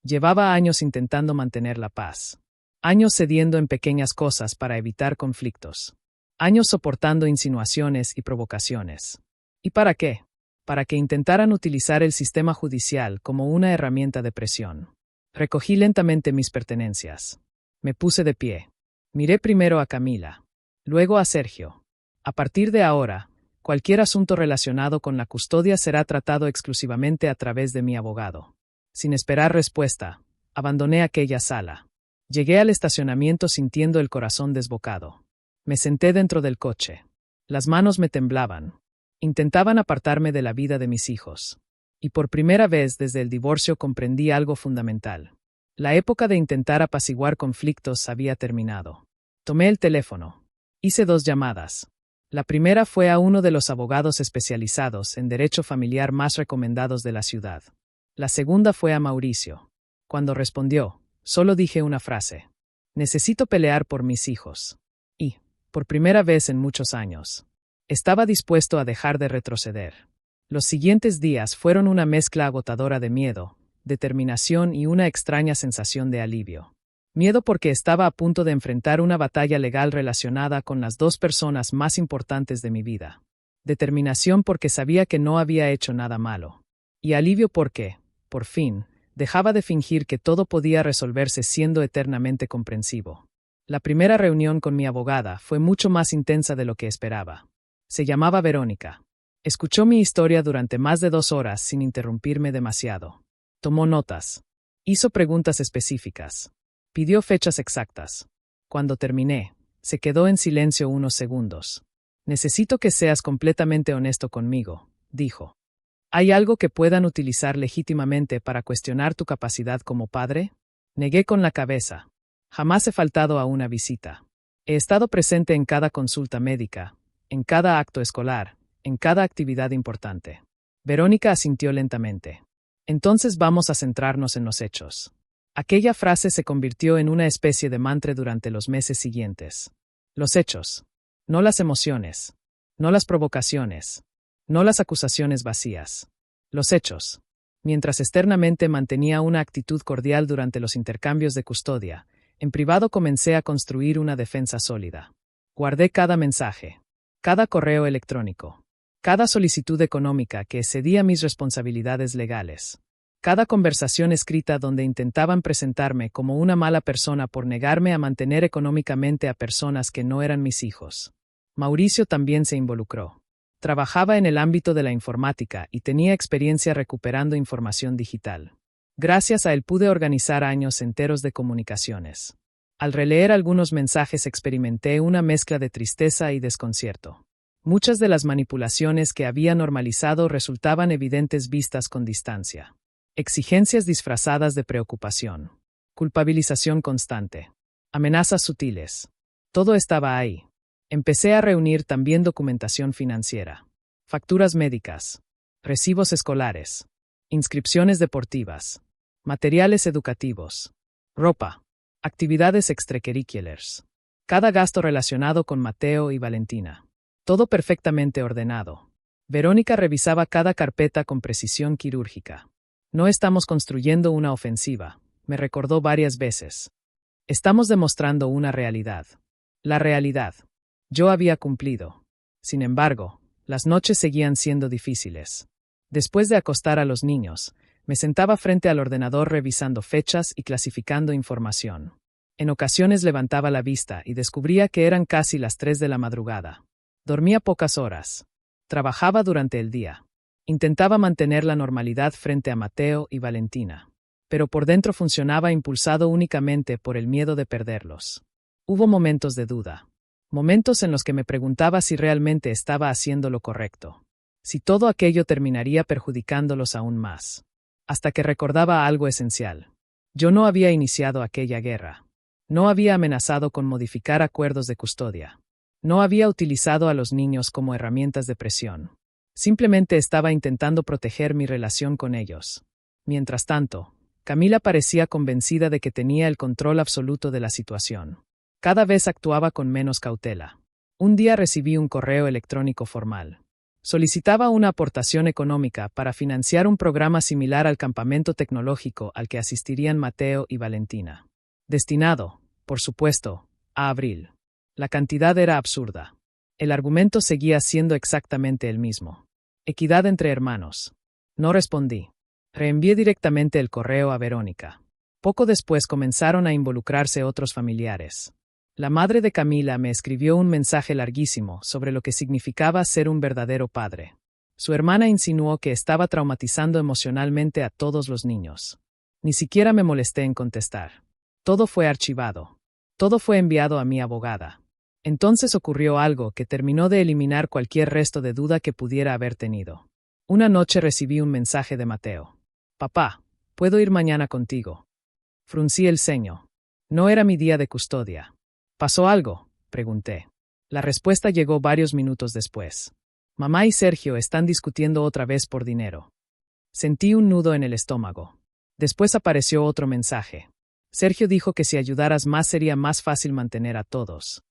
Llevaba años intentando mantener la paz. Años cediendo en pequeñas cosas para evitar conflictos. Años soportando insinuaciones y provocaciones. ¿Y para qué? Para que intentaran utilizar el sistema judicial como una herramienta de presión. Recogí lentamente mis pertenencias. Me puse de pie. Miré primero a Camila. Luego a Sergio. A partir de ahora, cualquier asunto relacionado con la custodia será tratado exclusivamente a través de mi abogado. Sin esperar respuesta, abandoné aquella sala. Llegué al estacionamiento sintiendo el corazón desbocado. Me senté dentro del coche. Las manos me temblaban. Intentaban apartarme de la vida de mis hijos. Y por primera vez desde el divorcio comprendí algo fundamental. La época de intentar apaciguar conflictos había terminado. Tomé el teléfono. Hice 2 llamadas. La primera fue a uno de los abogados especializados en derecho familiar más recomendados de la ciudad. La segunda fue a Mauricio. Cuando respondió, solo dije una frase. Necesito pelear por mis hijos. Y, por primera vez en muchos años, estaba dispuesto a dejar de retroceder. Los siguientes días fueron una mezcla agotadora de miedo, determinación y una extraña sensación de alivio. Miedo porque estaba a punto de enfrentar una batalla legal relacionada con las 2 personas más importantes de mi vida. Determinación porque sabía que no había hecho nada malo. Y alivio porque, por fin, dejaba de fingir que todo podía resolverse siendo eternamente comprensivo. La primera reunión con mi abogada fue mucho más intensa de lo que esperaba. Se llamaba Verónica. Escuchó mi historia durante más de 2 horas sin interrumpirme demasiado. Tomó notas. Hizo preguntas específicas. Pidió fechas exactas. Cuando terminé, se quedó en silencio unos segundos. Necesito que seas completamente honesto conmigo, dijo. ¿Hay algo que puedan utilizar legítimamente para cuestionar tu capacidad como padre? Negué con la cabeza. Jamás he faltado a una visita. He estado presente en cada consulta médica, en cada acto escolar, en cada actividad importante. Verónica asintió lentamente. Entonces vamos a centrarnos en los hechos. Aquella frase se convirtió en una especie de mantra durante los meses siguientes. Los hechos. No las emociones. No las provocaciones. No las acusaciones vacías. Los hechos. Mientras externamente mantenía una actitud cordial durante los intercambios de custodia, en privado comencé a construir una defensa sólida. Guardé cada mensaje, cada correo electrónico, cada solicitud económica que excedía mis responsabilidades legales, cada conversación escrita donde intentaban presentarme como una mala persona por negarme a mantener económicamente a personas que no eran mis hijos. Mauricio también se involucró. Trabajaba en el ámbito de la informática y tenía experiencia recuperando información digital. Gracias a él pude organizar años enteros de comunicaciones. Al releer algunos mensajes experimenté una mezcla de tristeza y desconcierto. Muchas de las manipulaciones que había normalizado resultaban evidentes vistas con distancia. Exigencias disfrazadas de preocupación. Culpabilización constante. Amenazas sutiles. Todo estaba ahí. Empecé a reunir también documentación financiera, facturas médicas, recibos escolares, inscripciones deportivas, materiales educativos, ropa, actividades extracurriculares, cada gasto relacionado con Mateo y Valentina. Todo perfectamente ordenado. Verónica revisaba cada carpeta con precisión quirúrgica. No estamos construyendo una ofensiva, me recordó varias veces. Estamos demostrando una realidad. La realidad. Yo había cumplido. Sin embargo, las noches seguían siendo difíciles. Después de acostar a los niños, me sentaba frente al ordenador revisando fechas y clasificando información. En ocasiones levantaba la vista y descubría que eran casi las 3 de la madrugada. Dormía pocas horas. Trabajaba durante el día. Intentaba mantener la normalidad frente a Mateo y Valentina. Pero por dentro funcionaba impulsado únicamente por el miedo de perderlos. Hubo momentos de duda. Momentos en los que me preguntaba si realmente estaba haciendo lo correcto. Si todo aquello terminaría perjudicándolos aún más. Hasta que recordaba algo esencial. Yo no había iniciado aquella guerra. No había amenazado con modificar acuerdos de custodia. No había utilizado a los niños como herramientas de presión. Simplemente estaba intentando proteger mi relación con ellos. Mientras tanto, Camila parecía convencida de que tenía el control absoluto de la situación. Cada vez actuaba con menos cautela. Un día recibí un correo electrónico formal. Solicitaba una aportación económica para financiar un programa similar al campamento tecnológico al que asistirían Mateo y Valentina. Destinado, por supuesto, a abril. La cantidad era absurda. El argumento seguía siendo exactamente el mismo. Equidad entre hermanos. No respondí. Reenvié directamente el correo a Verónica. Poco después comenzaron a involucrarse otros familiares. La madre de Camila me escribió un mensaje larguísimo sobre lo que significaba ser un verdadero padre. Su hermana insinuó que estaba traumatizando emocionalmente a todos los niños. Ni siquiera me molesté en contestar. Todo fue archivado. Todo fue enviado a mi abogada. Entonces ocurrió algo que terminó de eliminar cualquier resto de duda que pudiera haber tenido. Una noche recibí un mensaje de Mateo. «Papá, ¿puedo ir mañana contigo?» Fruncí el ceño. No era mi día de custodia. ¿Pasó algo?, pregunté. La respuesta llegó varios minutos después. Mamá y Sergio están discutiendo otra vez por dinero. Sentí un nudo en el estómago. Después apareció otro mensaje. Sergio dijo que si ayudaras más sería más fácil mantener a todos.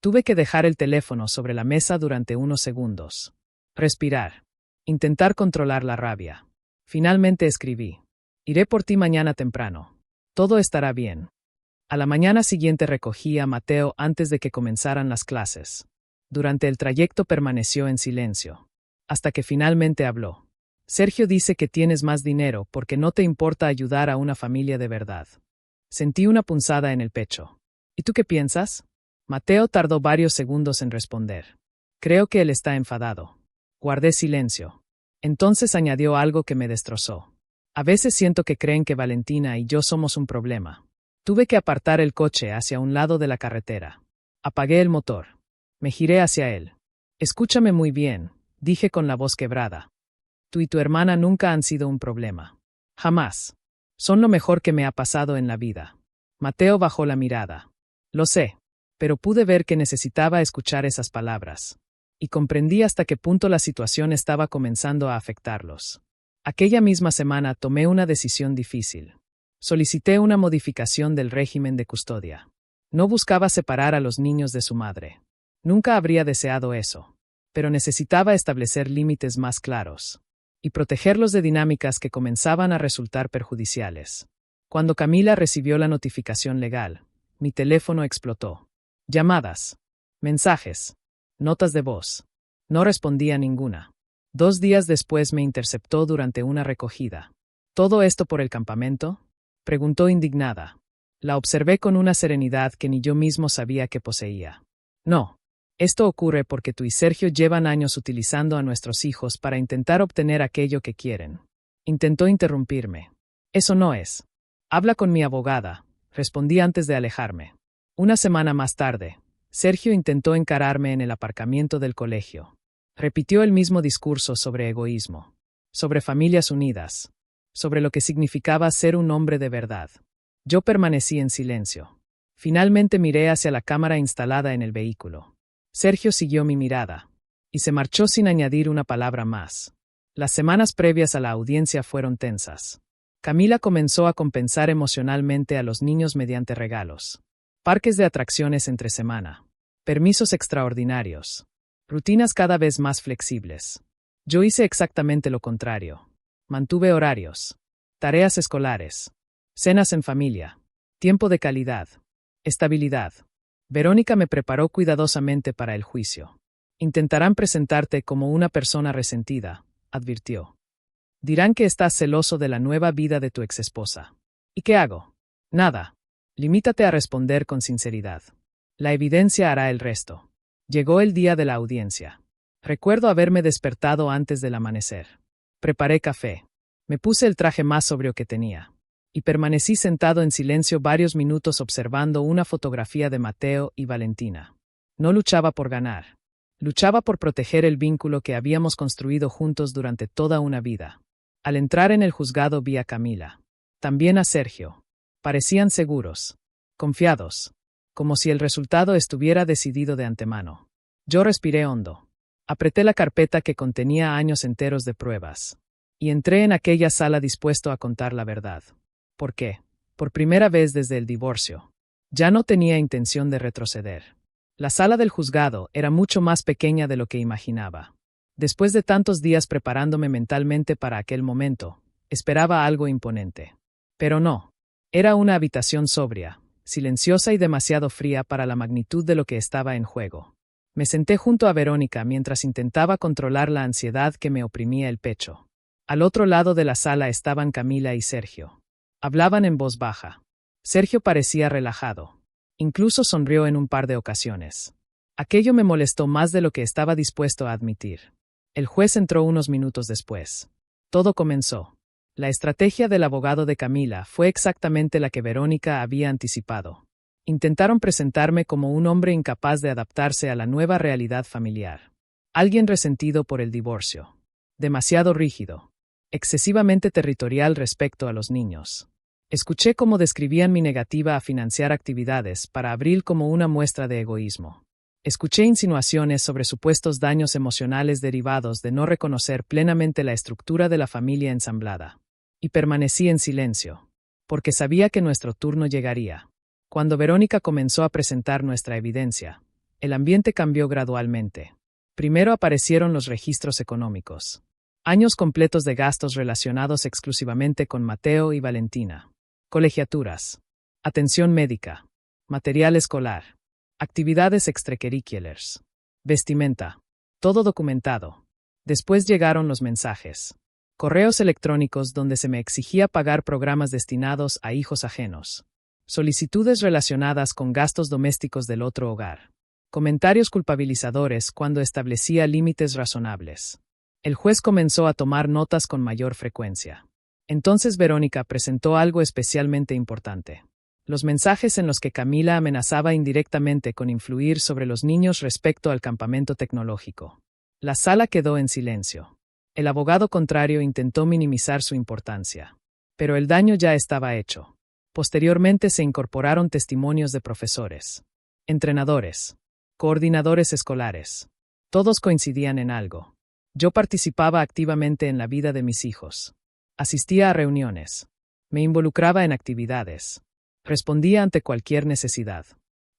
Tuve que dejar el teléfono sobre la mesa durante unos segundos. Respirar. Intentar controlar la rabia. Finalmente escribí. Iré por ti mañana temprano. Todo estará bien. A la mañana siguiente recogí a Mateo antes de que comenzaran las clases. Durante el trayecto permaneció en silencio. Hasta que finalmente habló. Sergio dice que tienes más dinero porque no te importa ayudar a una familia de verdad. Sentí una punzada en el pecho. ¿Y tú qué piensas? Mateo tardó varios segundos en responder. Creo que él está enfadado. Guardé silencio. Entonces añadió algo que me destrozó. A veces siento que creen que Valentina y yo somos un problema. Tuve que apartar el coche hacia un lado de la carretera. Apagué el motor. Me giré hacia él. Escúchame muy bien, dije con la voz quebrada. Tú y tu hermana nunca han sido un problema. Jamás. Son lo mejor que me ha pasado en la vida. Mateo bajó la mirada. Lo sé, pero pude ver que necesitaba escuchar esas palabras. Y comprendí hasta qué punto la situación estaba comenzando a afectarlos. Aquella misma semana tomé una decisión difícil. Solicité una modificación del régimen de custodia. No buscaba separar a los niños de su madre. Nunca habría deseado eso. Pero necesitaba establecer límites más claros. y protegerlos de dinámicas que comenzaban a resultar perjudiciales. Cuando Camila recibió la notificación legal, mi teléfono explotó. Llamadas, mensajes, notas de voz. No respondía ninguna. 2 días después me interceptó durante una recogida. ¿Todo esto por el campamento?, preguntó indignada. La observé con una serenidad que ni yo mismo sabía que poseía. No. Esto ocurre porque tú y Sergio llevan años utilizando a nuestros hijos para intentar obtener aquello que quieren. Intentó interrumpirme. Eso no es. Habla con mi abogada, respondí antes de alejarme. Una semana más tarde, Sergio intentó encararme en el aparcamiento del colegio. Repitió el mismo discurso sobre egoísmo, sobre familias unidas, sobre lo que significaba ser un hombre de verdad. Yo permanecí en silencio. Finalmente miré hacia la cámara instalada en el vehículo. Sergio siguió mi mirada, y se marchó sin añadir una palabra más. Las semanas previas a la audiencia fueron tensas. Camila comenzó a compensar emocionalmente a los niños mediante regalos, parques de atracciones entre semana, permisos extraordinarios, rutinas cada vez más flexibles. Yo hice exactamente lo contrario. Mantuve horarios, tareas escolares, cenas en familia, tiempo de calidad, estabilidad. Verónica me preparó cuidadosamente para el juicio. Intentarán presentarte como una persona resentida, advirtió. Dirán que estás celoso de la nueva vida de tu exesposa. ¿Y qué hago? Nada. Limítate a responder con sinceridad. La evidencia hará el resto. Llegó el día de la audiencia. Recuerdo haberme despertado antes del amanecer. Preparé café. Me puse el traje más sobrio que tenía. Y permanecí sentado en silencio varios minutos observando una fotografía de Mateo y Valentina. No luchaba por ganar. Luchaba por proteger el vínculo que habíamos construido juntos durante toda una vida. Al entrar en el juzgado vi a Camila. También a Sergio. Parecían seguros, confiados, como si el resultado estuviera decidido de antemano. Yo respiré hondo. Apreté la carpeta que contenía años enteros de pruebas. Y entré en aquella sala dispuesto a contar la verdad. ¿Por qué? Por primera vez desde el divorcio. Ya no tenía intención de retroceder. La sala del juzgado era mucho más pequeña de lo que imaginaba. Después de tantos días preparándome mentalmente para aquel momento, esperaba algo imponente. Pero no. Era una habitación sobria, silenciosa y demasiado fría para la magnitud de lo que estaba en juego. Me senté junto a Verónica mientras intentaba controlar la ansiedad que me oprimía el pecho. Al otro lado de la sala estaban Camila y Sergio. Hablaban en voz baja. Sergio parecía relajado. Incluso sonrió en un par de ocasiones. Aquello me molestó más de lo que estaba dispuesto a admitir. El juez entró unos minutos después. Todo comenzó. La estrategia del abogado de Camila fue exactamente la que Verónica había anticipado. Intentaron presentarme como un hombre incapaz de adaptarse a la nueva realidad familiar. Alguien resentido por el divorcio. Demasiado rígido. Excesivamente territorial respecto a los niños. Escuché cómo describían mi negativa a financiar actividades para Abril como una muestra de egoísmo. Escuché insinuaciones sobre supuestos daños emocionales derivados de no reconocer plenamente la estructura de la familia ensamblada. Y permanecí en silencio, porque sabía que nuestro turno llegaría. Cuando Verónica comenzó a presentar nuestra evidencia, el ambiente cambió gradualmente. Primero aparecieron los registros económicos. Años completos de gastos relacionados exclusivamente con Mateo y Valentina. Colegiaturas. Atención médica. Material escolar. Actividades extracurriculares. Vestimenta. Todo documentado. Después llegaron los mensajes. Correos electrónicos donde se me exigía pagar programas destinados a hijos ajenos. Solicitudes relacionadas con gastos domésticos del otro hogar. Comentarios culpabilizadores cuando establecía límites razonables. El juez comenzó a tomar notas con mayor frecuencia. Entonces Verónica presentó algo especialmente importante. Los mensajes en los que Camila amenazaba indirectamente con influir sobre los niños respecto al campamento tecnológico. La sala quedó en silencio. El abogado contrario intentó minimizar su importancia. Pero el daño ya estaba hecho. Posteriormente se incorporaron testimonios de profesores, entrenadores, coordinadores escolares. Todos coincidían en algo. Yo participaba activamente en la vida de mis hijos. Asistía a reuniones. Me involucraba en actividades. Respondía ante cualquier necesidad.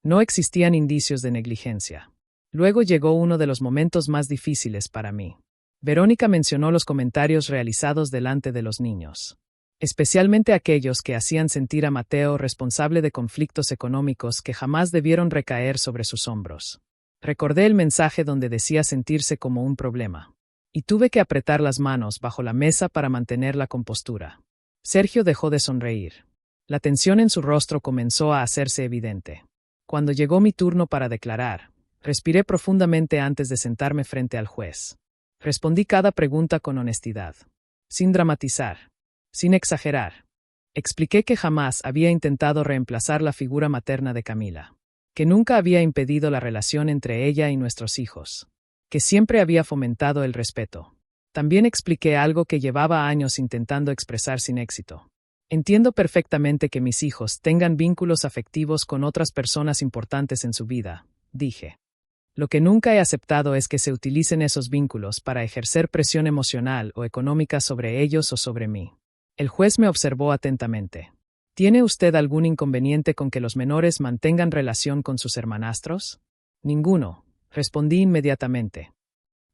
No existían indicios de negligencia. Luego llegó uno de los momentos más difíciles para mí. Verónica mencionó los comentarios realizados delante de los niños, especialmente aquellos que hacían sentir a Mateo responsable de conflictos económicos que jamás debieron recaer sobre sus hombros. Recordé el mensaje donde decía sentirse como un problema, y tuve que apretar las manos bajo la mesa para mantener la compostura. Sergio dejó de sonreír. La tensión en su rostro comenzó a hacerse evidente. Cuando llegó mi turno para declarar, respiré profundamente antes de sentarme frente al juez. Respondí cada pregunta con honestidad, sin dramatizar, sin exagerar. Expliqué que jamás había intentado reemplazar la figura materna de Camila, que nunca había impedido la relación entre ella y nuestros hijos, que siempre había fomentado el respeto. También expliqué algo que llevaba años intentando expresar sin éxito. Entiendo perfectamente que mis hijos tengan vínculos afectivos con otras personas importantes en su vida, dije. Lo que nunca he aceptado es que se utilicen esos vínculos para ejercer presión emocional o económica sobre ellos o sobre mí. El juez me observó atentamente. ¿Tiene usted algún inconveniente con que los menores mantengan relación con sus hermanastros? Ninguno, respondí inmediatamente.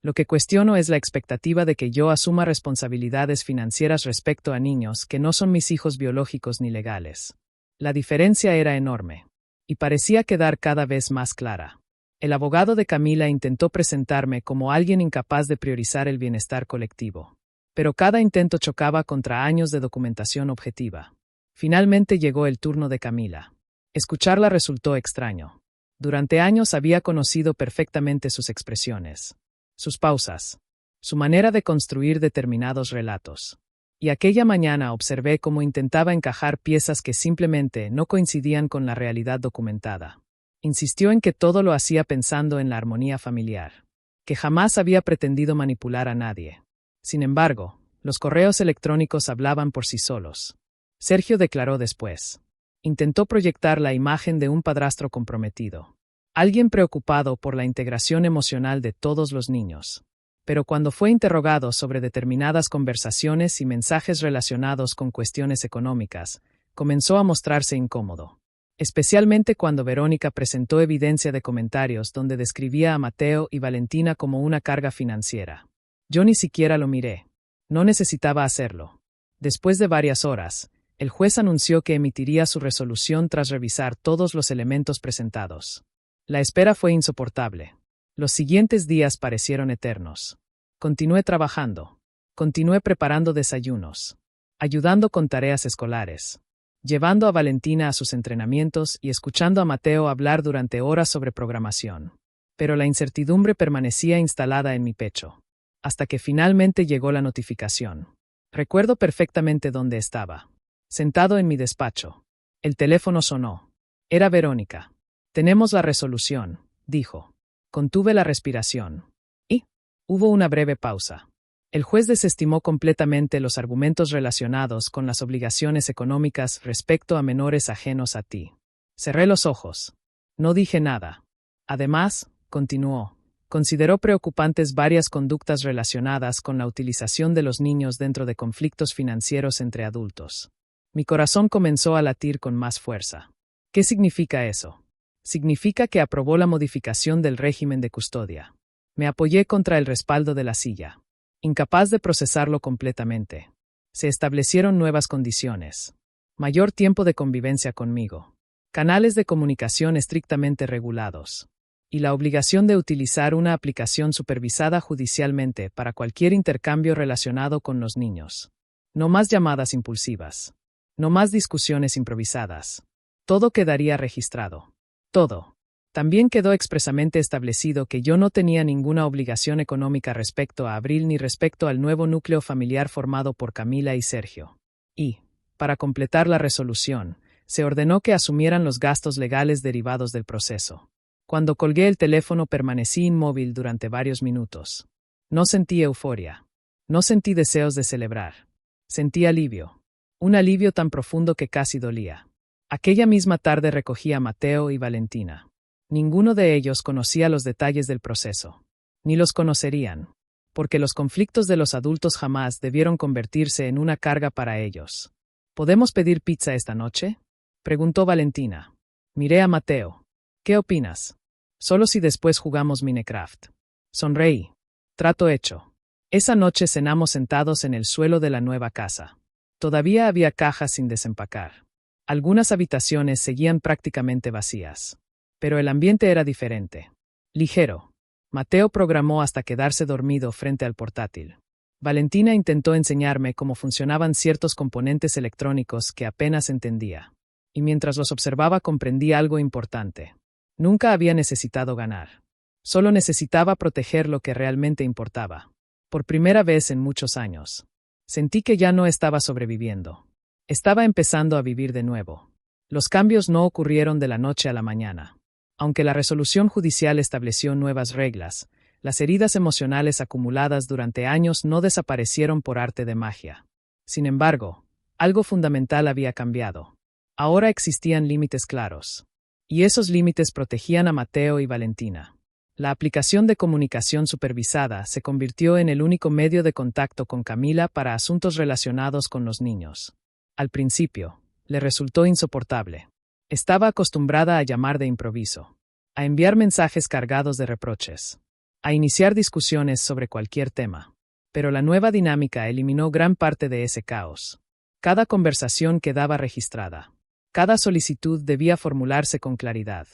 Lo que cuestiono es la expectativa de que yo asuma responsabilidades financieras respecto a niños que no son mis hijos biológicos ni legales. La diferencia era enorme, y parecía quedar cada vez más clara. El abogado de Camila intentó presentarme como alguien incapaz de priorizar el bienestar colectivo, pero cada intento chocaba contra años de documentación objetiva. Finalmente llegó el turno de Camila. Escucharla resultó extraño. Durante años había conocido perfectamente sus expresiones, sus pausas, su manera de construir determinados relatos. Y aquella mañana observé cómo intentaba encajar piezas que simplemente no coincidían con la realidad documentada. Insistió en que todo lo hacía pensando en la armonía familiar, que jamás había pretendido manipular a nadie. Sin embargo, los correos electrónicos hablaban por sí solos. Sergio declaró después. Intentó proyectar la imagen de un padrastro comprometido, alguien preocupado por la integración emocional de todos los niños. Pero cuando fue interrogado sobre determinadas conversaciones y mensajes relacionados con cuestiones económicas, comenzó a mostrarse incómodo. Especialmente cuando Verónica presentó evidencia de comentarios donde describía a Mateo y Valentina como una carga financiera. Yo ni siquiera lo miré. No necesitaba hacerlo. Después de varias horas, el juez anunció que emitiría su resolución tras revisar todos los elementos presentados. La espera fue insoportable. Los siguientes días parecieron eternos. Continué trabajando. Continué preparando desayunos, ayudando con tareas escolares, llevando a Valentina a sus entrenamientos y escuchando a Mateo hablar durante horas sobre programación. Pero la incertidumbre permanecía instalada en mi pecho, hasta que finalmente llegó la notificación. Recuerdo perfectamente dónde estaba. Sentado en mi despacho. El teléfono sonó. Era Verónica. Tenemos la resolución, dijo. Contuve la respiración. Y hubo una breve pausa. El juez desestimó completamente los argumentos relacionados con las obligaciones económicas respecto a menores ajenos a ti. Cerré los ojos. No dije nada. Además, continuó, consideró preocupantes varias conductas relacionadas con la utilización de los niños dentro de conflictos financieros entre adultos. Mi corazón comenzó a latir con más fuerza. ¿Qué significa eso? Significa que aprobó la modificación del régimen de custodia. Me apoyé contra el respaldo de la silla, incapaz de procesarlo completamente. Se establecieron nuevas condiciones. Mayor tiempo de convivencia conmigo. Canales de comunicación estrictamente regulados. Y la obligación de utilizar una aplicación supervisada judicialmente para cualquier intercambio relacionado con los niños. No más llamadas impulsivas. No más discusiones improvisadas. Todo quedaría registrado. Todo. También quedó expresamente establecido que yo no tenía ninguna obligación económica respecto a Abril ni respecto al nuevo núcleo familiar formado por Camila y Sergio. Y, para completar la resolución, se ordenó que asumieran los gastos legales derivados del proceso. Cuando colgué el teléfono permanecí inmóvil durante varios minutos. No sentí euforia. No sentí deseos de celebrar. Sentí alivio. Un alivio tan profundo que casi dolía. Aquella misma tarde recogí a Mateo y Valentina. Ninguno de ellos conocía los detalles del proceso. Ni los conocerían, porque los conflictos de los adultos jamás debieron convertirse en una carga para ellos. ¿Podemos pedir pizza esta noche?, preguntó Valentina. Miré a Mateo. ¿Qué opinas? Solo si después jugamos Minecraft. Sonreí. Trato hecho. Esa noche cenamos sentados en el suelo de la nueva casa. Todavía había cajas sin desempacar. Algunas habitaciones seguían prácticamente vacías. Pero el ambiente era diferente. Ligero. Mateo programó hasta quedarse dormido frente al portátil. Valentina intentó enseñarme cómo funcionaban ciertos componentes electrónicos que apenas entendía. Y mientras los observaba comprendí algo importante. Nunca había necesitado ganar. Solo necesitaba proteger lo que realmente importaba. Por primera vez en muchos años. Sentí que ya no estaba sobreviviendo. Estaba empezando a vivir de nuevo. Los cambios no ocurrieron de la noche a la mañana. Aunque la resolución judicial estableció nuevas reglas, las heridas emocionales acumuladas durante años no desaparecieron por arte de magia. Sin embargo, algo fundamental había cambiado. Ahora existían límites claros. Y esos límites protegían a Mateo y Valentina. La aplicación de comunicación supervisada se convirtió en el único medio de contacto con Camila para asuntos relacionados con los niños. Al principio, le resultó insoportable. Estaba acostumbrada a llamar de improviso, a enviar mensajes cargados de reproches, a iniciar discusiones sobre cualquier tema. Pero la nueva dinámica eliminó gran parte de ese caos. Cada conversación quedaba registrada. Cada solicitud debía formularse con claridad.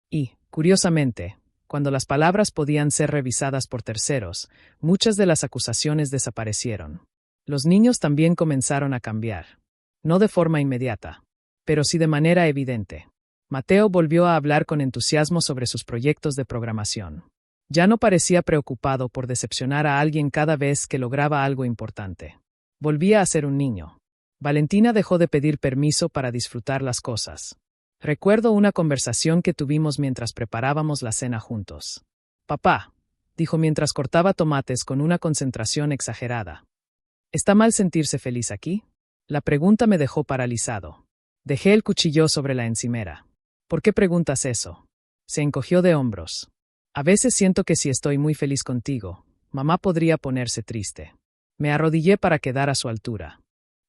Y, curiosamente, cuando las palabras podían ser revisadas por terceros, muchas de las acusaciones desaparecieron. Los niños también comenzaron a cambiar. No de forma inmediata, pero sí de manera evidente. Mateo volvió a hablar con entusiasmo sobre sus proyectos de programación. Ya no parecía preocupado por decepcionar a alguien cada vez que lograba algo importante. Volvía a ser un niño. Valentina dejó de pedir permiso para disfrutar las cosas. Recuerdo una conversación que tuvimos mientras preparábamos la cena juntos. «Papá», dijo mientras cortaba tomates con una concentración exagerada. «¿Está mal sentirse feliz aquí?» La pregunta me dejó paralizado. Dejé el cuchillo sobre la encimera. «¿Por qué preguntas eso?» Se encogió de hombros. «A veces siento que si estoy muy feliz contigo, mamá podría ponerse triste». Me arrodillé para quedar a su altura.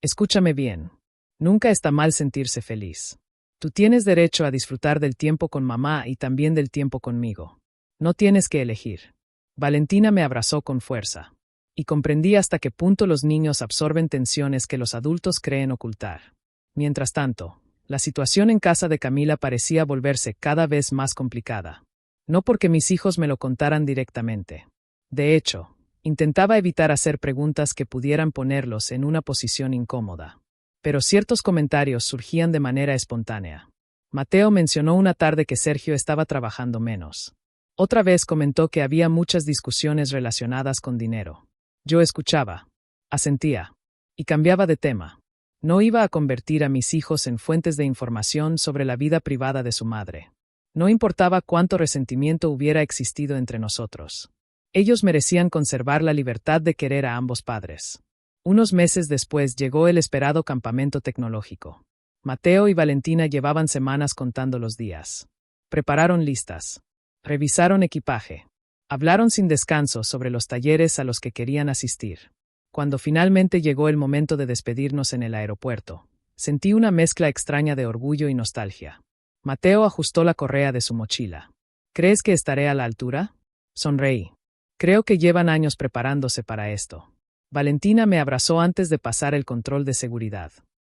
«Escúchame bien. Nunca está mal sentirse feliz. Tú tienes derecho a disfrutar del tiempo con mamá y también del tiempo conmigo. No tienes que elegir». Valentina me abrazó con fuerza. Y comprendí hasta qué punto los niños absorben tensiones que los adultos creen ocultar. Mientras tanto, la situación en casa de Camila parecía volverse cada vez más complicada. No porque mis hijos me lo contaran directamente. De hecho, intentaba evitar hacer preguntas que pudieran ponerlos en una posición incómoda. Pero ciertos comentarios surgían de manera espontánea. Mateo mencionó una tarde que Sergio estaba trabajando menos. Otra vez comentó que había muchas discusiones relacionadas con dinero. Yo escuchaba, asentía, y cambiaba de tema. No iba a convertir a mis hijos en fuentes de información sobre la vida privada de su madre. No importaba cuánto resentimiento hubiera existido entre nosotros. Ellos merecían conservar la libertad de querer a ambos padres. Unos meses después llegó el esperado campamento tecnológico. Mateo y Valentina llevaban semanas contando los días. Prepararon listas. Revisaron equipaje. Hablaron sin descanso sobre los talleres a los que querían asistir. Cuando finalmente llegó el momento de despedirnos en el aeropuerto, sentí una mezcla extraña de orgullo y nostalgia. Mateo ajustó la correa de su mochila. ¿Crees que estaré a la altura? Sonreí. Creo que llevan años preparándose para esto. Valentina me abrazó antes de pasar el control de seguridad.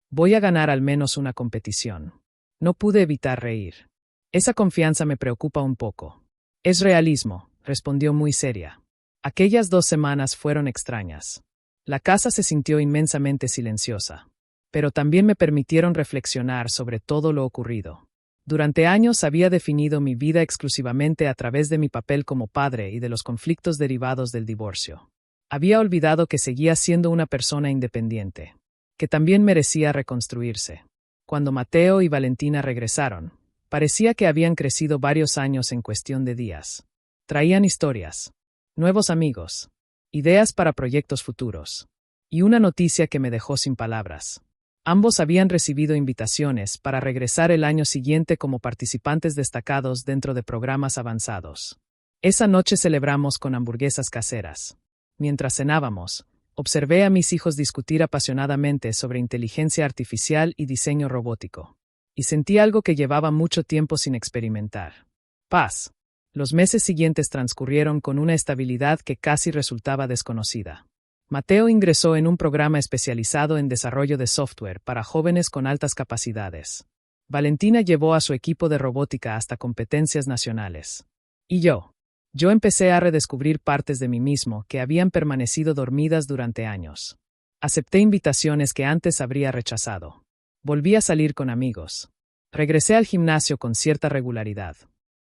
Voy a ganar al menos una competición. No pude evitar reír. Esa confianza me preocupa un poco. Es realismo, respondió muy seria. Aquellas 2 semanas fueron extrañas. La casa se sintió inmensamente silenciosa. Pero también me permitieron reflexionar sobre todo lo ocurrido. Durante años había definido mi vida exclusivamente a través de mi papel como padre y de los conflictos derivados del divorcio. Había olvidado que seguía siendo una persona independiente, que también merecía reconstruirse. Cuando Mateo y Valentina regresaron, parecía que habían crecido varios años en cuestión de días. Traían historias, nuevos amigos, ideas para proyectos futuros, y una noticia que me dejó sin palabras. Ambos habían recibido invitaciones para regresar el año siguiente como participantes destacados dentro de programas avanzados. Esa noche celebramos con hamburguesas caseras. Mientras cenábamos, observé a mis hijos discutir apasionadamente sobre inteligencia artificial y diseño robótico. Y sentí algo que llevaba mucho tiempo sin experimentar. Paz. Los meses siguientes transcurrieron con una estabilidad que casi resultaba desconocida. Mateo ingresó en un programa especializado en desarrollo de software para jóvenes con altas capacidades. Valentina llevó a su equipo de robótica hasta competencias nacionales. Y yo empecé a redescubrir partes de mí mismo que habían permanecido dormidas durante años. Acepté invitaciones que antes habría rechazado. Volví a salir con amigos. Regresé al gimnasio con cierta regularidad.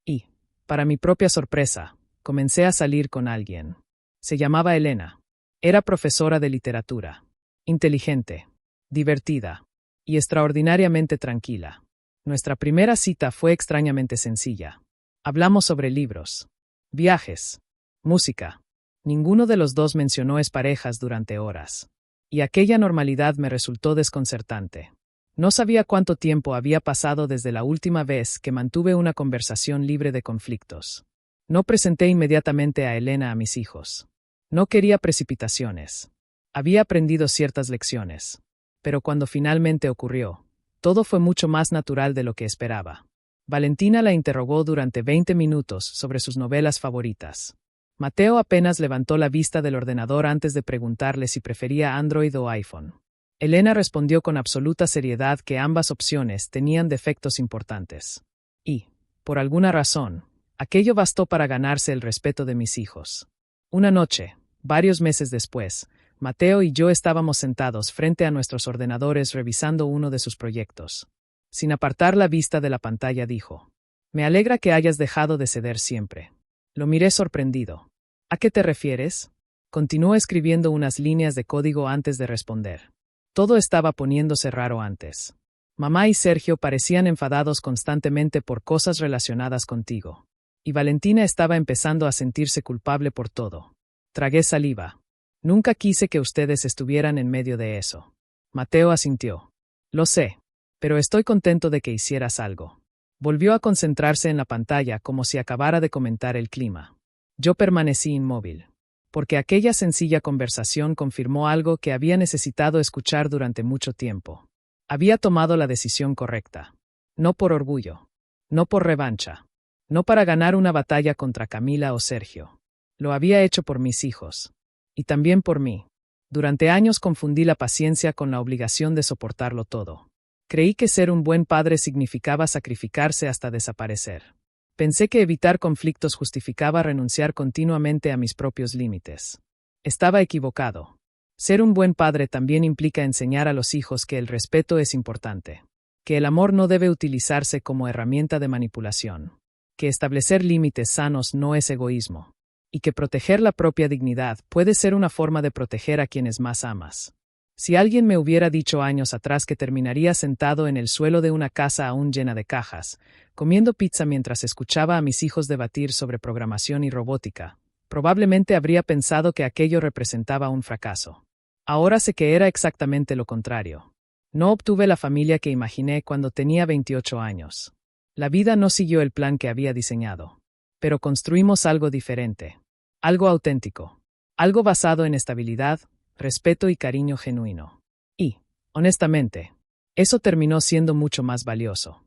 Y, para mi propia sorpresa, comencé a salir con alguien. Se llamaba Elena. Era profesora de literatura. Inteligente, divertida y extraordinariamente tranquila. Nuestra primera cita fue extrañamente sencilla. Hablamos sobre libros, viajes, música. Ninguno de los dos mencionó exparejas durante horas. Y aquella normalidad me resultó desconcertante. No sabía cuánto tiempo había pasado desde la última vez que mantuve una conversación libre de conflictos. No presenté inmediatamente a Elena a mis hijos. No quería precipitaciones. Había aprendido ciertas lecciones. Pero cuando finalmente ocurrió, todo fue mucho más natural de lo que esperaba. Valentina la interrogó durante 20 minutos sobre sus novelas favoritas. Mateo apenas levantó la vista del ordenador antes de preguntarle si prefería Android o iPhone. Elena respondió con absoluta seriedad que ambas opciones tenían defectos importantes. Y, por alguna razón, aquello bastó para ganarse el respeto de mis hijos. Una noche, varios meses después, Mateo y yo estábamos sentados frente a nuestros ordenadores revisando uno de sus proyectos. Sin apartar la vista de la pantalla dijo: «Me alegra que hayas dejado de ceder siempre». Lo miré sorprendido. «¿A qué te refieres?». Continuó escribiendo unas líneas de código antes de responder. Todo estaba poniéndose raro antes. Mamá y Sergio parecían enfadados constantemente por cosas relacionadas contigo. Y Valentina estaba empezando a sentirse culpable por todo. Tragué saliva. Nunca quise que ustedes estuvieran en medio de eso. Mateo asintió. Lo sé, pero estoy contento de que hicieras algo. Volvió a concentrarse en la pantalla como si acabara de comentar el clima. Yo permanecí inmóvil, porque aquella sencilla conversación confirmó algo que había necesitado escuchar durante mucho tiempo. Había tomado la decisión correcta. No por orgullo. No por revancha. No para ganar una batalla contra Camila o Sergio. Lo había hecho por mis hijos. Y también por mí. Durante años confundí la paciencia con la obligación de soportarlo todo. Creí que ser un buen padre significaba sacrificarse hasta desaparecer. Pensé que evitar conflictos justificaba renunciar continuamente a mis propios límites. Estaba equivocado. Ser un buen padre también implica enseñar a los hijos que el respeto es importante, que el amor no debe utilizarse como herramienta de manipulación, que establecer límites sanos no es egoísmo, y que proteger la propia dignidad puede ser una forma de proteger a quienes más amas. Si alguien me hubiera dicho años atrás que terminaría sentado en el suelo de una casa aún llena de cajas, comiendo pizza mientras escuchaba a mis hijos debatir sobre programación y robótica, probablemente habría pensado que aquello representaba un fracaso. Ahora sé que era exactamente lo contrario. No obtuve la familia que imaginé cuando tenía 28 años. La vida no siguió el plan que había diseñado. Pero construimos algo diferente. Algo auténtico. Algo basado en estabilidad, respeto y cariño genuino. Y, honestamente, eso terminó siendo mucho más valioso.